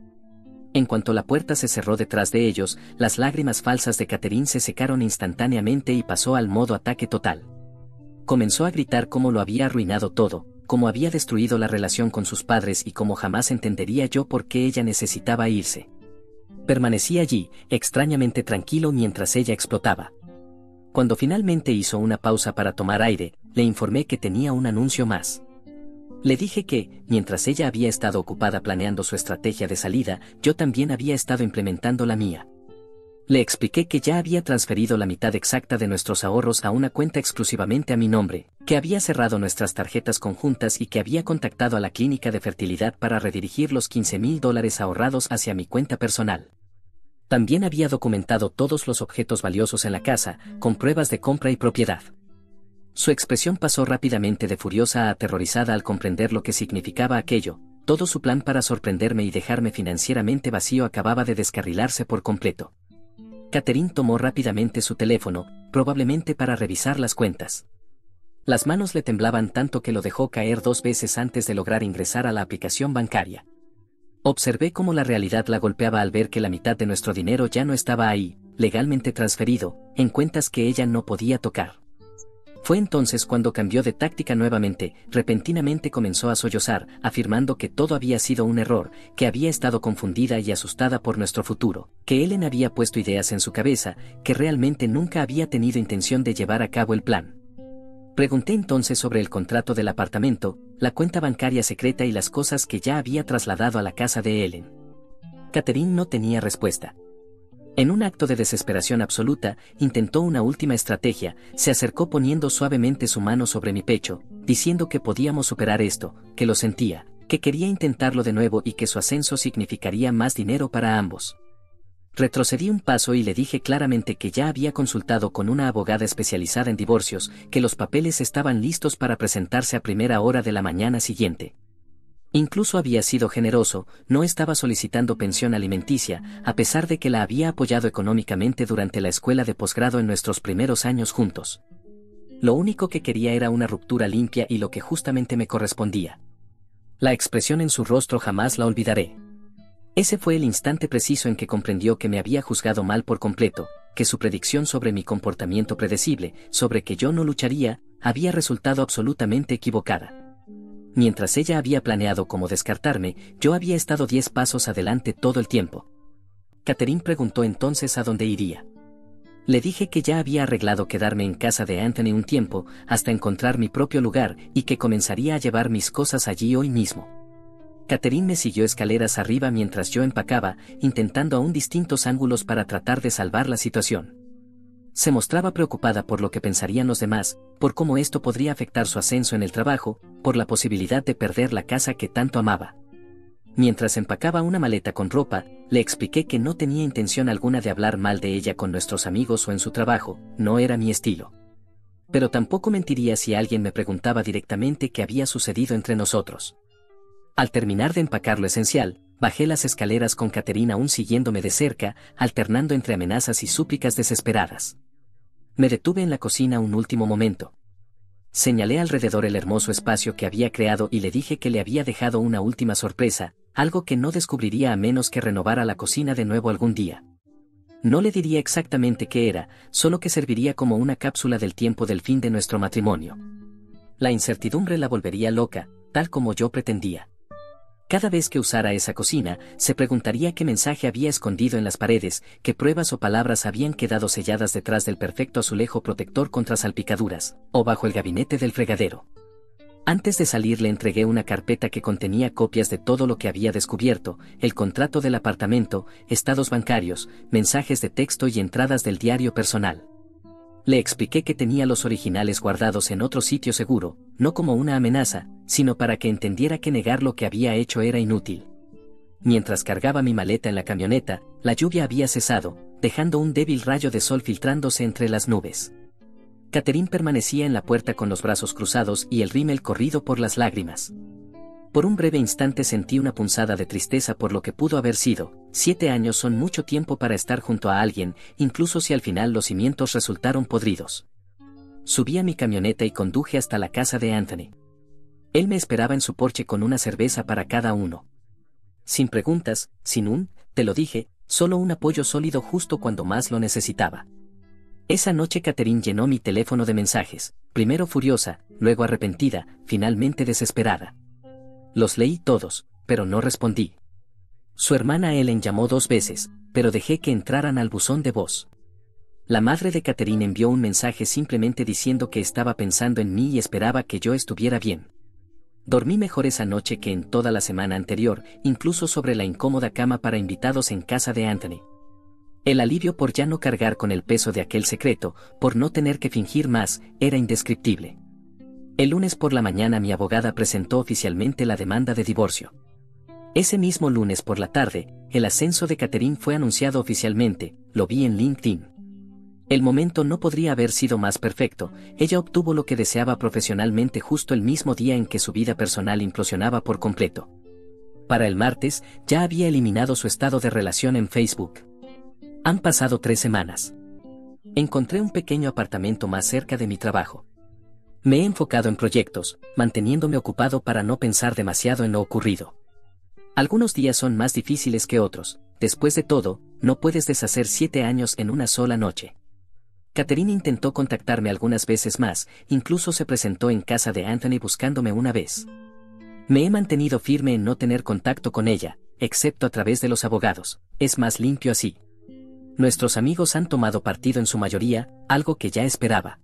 En cuanto la puerta se cerró detrás de ellos, las lágrimas falsas de Catherine se secaron instantáneamente y pasó al modo ataque total. Comenzó a gritar cómo lo había arruinado todo, cómo había destruido la relación con sus padres y cómo jamás entendería yo por qué ella necesitaba irse. Permanecí allí, extrañamente tranquilo mientras ella explotaba. Cuando finalmente hizo una pausa para tomar aire, le informé que tenía un anuncio más. Le dije que, mientras ella había estado ocupada planeando su estrategia de salida, yo también había estado implementando la mía. Le expliqué que ya había transferido la mitad exacta de nuestros ahorros a una cuenta exclusivamente a mi nombre, que había cerrado nuestras tarjetas conjuntas y que había contactado a la clínica de fertilidad para redirigir los $15,000 ahorrados hacia mi cuenta personal. También había documentado todos los objetos valiosos en la casa, con pruebas de compra y propiedad. Su expresión pasó rápidamente de furiosa a aterrorizada al comprender lo que significaba aquello. Todo su plan para sorprenderme y dejarme financieramente vacío acababa de descarrilarse por completo. Catherine tomó rápidamente su teléfono, probablemente para revisar las cuentas. Las manos le temblaban tanto que lo dejó caer 2 veces antes de lograr ingresar a la aplicación bancaria. Observé cómo la realidad la golpeaba al ver que la mitad de nuestro dinero ya no estaba ahí, legalmente transferido, en cuentas que ella no podía tocar. Fue entonces cuando cambió de táctica nuevamente, repentinamente comenzó a sollozar, afirmando que todo había sido un error, que había estado confundida y asustada por nuestro futuro, que Ellen había puesto ideas en su cabeza, que realmente nunca había tenido intención de llevar a cabo el plan. Pregunté entonces sobre el contrato del apartamento, la cuenta bancaria secreta y las cosas que ya había trasladado a la casa de Ellen. Catherine no tenía respuesta. En un acto de desesperación absoluta, intentó una última estrategia, se acercó poniendo suavemente su mano sobre mi pecho, diciendo que podíamos superar esto, que lo sentía, que quería intentarlo de nuevo y que su ascenso significaría más dinero para ambos. Retrocedí un paso y le dije claramente que ya había consultado con una abogada especializada en divorcios, que los papeles estaban listos para presentarse a primera hora de la mañana siguiente. Incluso había sido generoso, no estaba solicitando pensión alimenticia, a pesar de que la había apoyado económicamente durante la escuela de posgrado en nuestros primeros años juntos. Lo único que quería era una ruptura limpia y lo que justamente me correspondía. La expresión en su rostro jamás la olvidaré. Ese fue el instante preciso en que comprendió que me había juzgado mal por completo, que su predicción sobre mi comportamiento predecible, sobre que yo no lucharía, había resultado absolutamente equivocada. Mientras ella había planeado cómo descartarme, yo había estado 10 pasos adelante todo el tiempo. Catherine preguntó entonces a dónde iría. Le dije que ya había arreglado quedarme en casa de Anthony un tiempo, hasta encontrar mi propio lugar, y que comenzaría a llevar mis cosas allí hoy mismo. Catherine me siguió escaleras arriba mientras yo empacaba, intentando aún distintos ángulos para tratar de salvar la situación. Se mostraba preocupada por lo que pensarían los demás, por cómo esto podría afectar su ascenso en el trabajo, por la posibilidad de perder la casa que tanto amaba. Mientras empacaba una maleta con ropa, le expliqué que no tenía intención alguna de hablar mal de ella con nuestros amigos o en su trabajo, no era mi estilo. Pero tampoco mentiría si alguien me preguntaba directamente qué había sucedido entre nosotros. Al terminar de empacar lo esencial, bajé las escaleras con Catherine aún siguiéndome de cerca, alternando entre amenazas y súplicas desesperadas. Me detuve en la cocina un último momento. Señalé alrededor el hermoso espacio que había creado y le dije que le había dejado una última sorpresa, algo que no descubriría a menos que renovara la cocina de nuevo algún día. No le diría exactamente qué era, solo que serviría como una cápsula del tiempo del fin de nuestro matrimonio. La incertidumbre la volvería loca, tal como yo pretendía. Cada vez que usara esa cocina, se preguntaría qué mensaje había escondido en las paredes, qué pruebas o palabras habían quedado selladas detrás del perfecto azulejo protector contra salpicaduras, o bajo el gabinete del fregadero. Antes de salir le entregué una carpeta que contenía copias de todo lo que había descubierto, el contrato del apartamento, estados bancarios, mensajes de texto y entradas del diario personal. Le expliqué que tenía los originales guardados en otro sitio seguro, no como una amenaza, sino para que entendiera que negar lo que había hecho era inútil. Mientras cargaba mi maleta en la camioneta, la lluvia había cesado, dejando un débil rayo de sol filtrándose entre las nubes. Catherine permanecía en la puerta con los brazos cruzados y el rímel corrido por las lágrimas. Por un breve instante sentí una punzada de tristeza por lo que pudo haber sido. 7 años son mucho tiempo para estar junto a alguien, incluso si al final los cimientos resultaron podridos. Subí a mi camioneta y conduje hasta la casa de Anthony. Él me esperaba en su porche con una cerveza para cada uno. Sin preguntas, sin un, te lo dije, solo un apoyo sólido justo cuando más lo necesitaba. Esa noche Catherine llenó mi teléfono de mensajes, primero furiosa, luego arrepentida, finalmente desesperada. Los leí todos, pero no respondí. Su hermana Ellen llamó 2 veces, pero dejé que entraran al buzón de voz. La madre de Catherine envió un mensaje simplemente diciendo que estaba pensando en mí y esperaba que yo estuviera bien. Dormí mejor esa noche que en toda la semana anterior, incluso sobre la incómoda cama para invitados en casa de Anthony. El alivio por ya no cargar con el peso de aquel secreto, por no tener que fingir más, era indescriptible. El lunes por la mañana mi abogada presentó oficialmente la demanda de divorcio. Ese mismo lunes por la tarde, el ascenso de Catherine fue anunciado oficialmente, lo vi en LinkedIn. El momento no podría haber sido más perfecto, ella obtuvo lo que deseaba profesionalmente justo el mismo día en que su vida personal implosionaba por completo. Para el martes, ya había eliminado su estado de relación en Facebook. Han pasado 3 semanas. Encontré un pequeño apartamento más cerca de mi trabajo. Me he enfocado en proyectos, manteniéndome ocupado para no pensar demasiado en lo ocurrido. Algunos días son más difíciles que otros, después de todo, no puedes deshacer 7 años en una sola noche. Catherine intentó contactarme algunas veces más, incluso se presentó en casa de Anthony buscándome una vez. Me he mantenido firme en no tener contacto con ella, excepto a través de los abogados, es más limpio así. Nuestros amigos han tomado partido en su mayoría, algo que ya esperaba.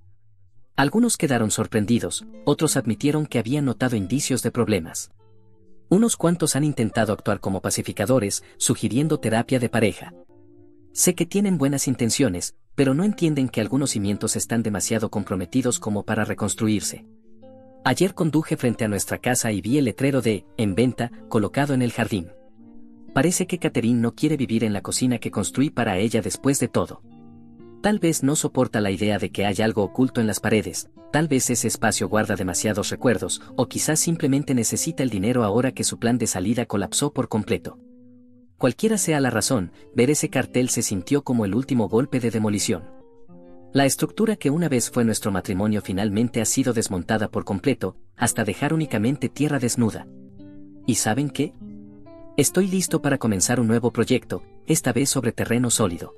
Algunos quedaron sorprendidos, otros admitieron que habían notado indicios de problemas. Unos cuantos han intentado actuar como pacificadores, sugiriendo terapia de pareja. Sé que tienen buenas intenciones, pero no entienden que algunos cimientos están demasiado comprometidos como para reconstruirse. Ayer conduje frente a nuestra casa y vi el letrero de "En venta" colocado en el jardín. Parece que Catherine no quiere vivir en la cocina que construí para ella después de todo. Tal vez no soporta la idea de que hay algo oculto en las paredes, tal vez ese espacio guarda demasiados recuerdos, o quizás simplemente necesita el dinero ahora que su plan de salida colapsó por completo. Cualquiera sea la razón, ver ese cartel se sintió como el último golpe de demolición. La estructura que una vez fue nuestro matrimonio finalmente ha sido desmontada por completo, hasta dejar únicamente tierra desnuda. ¿Y saben qué? Estoy listo para comenzar un nuevo proyecto, esta vez sobre terreno sólido.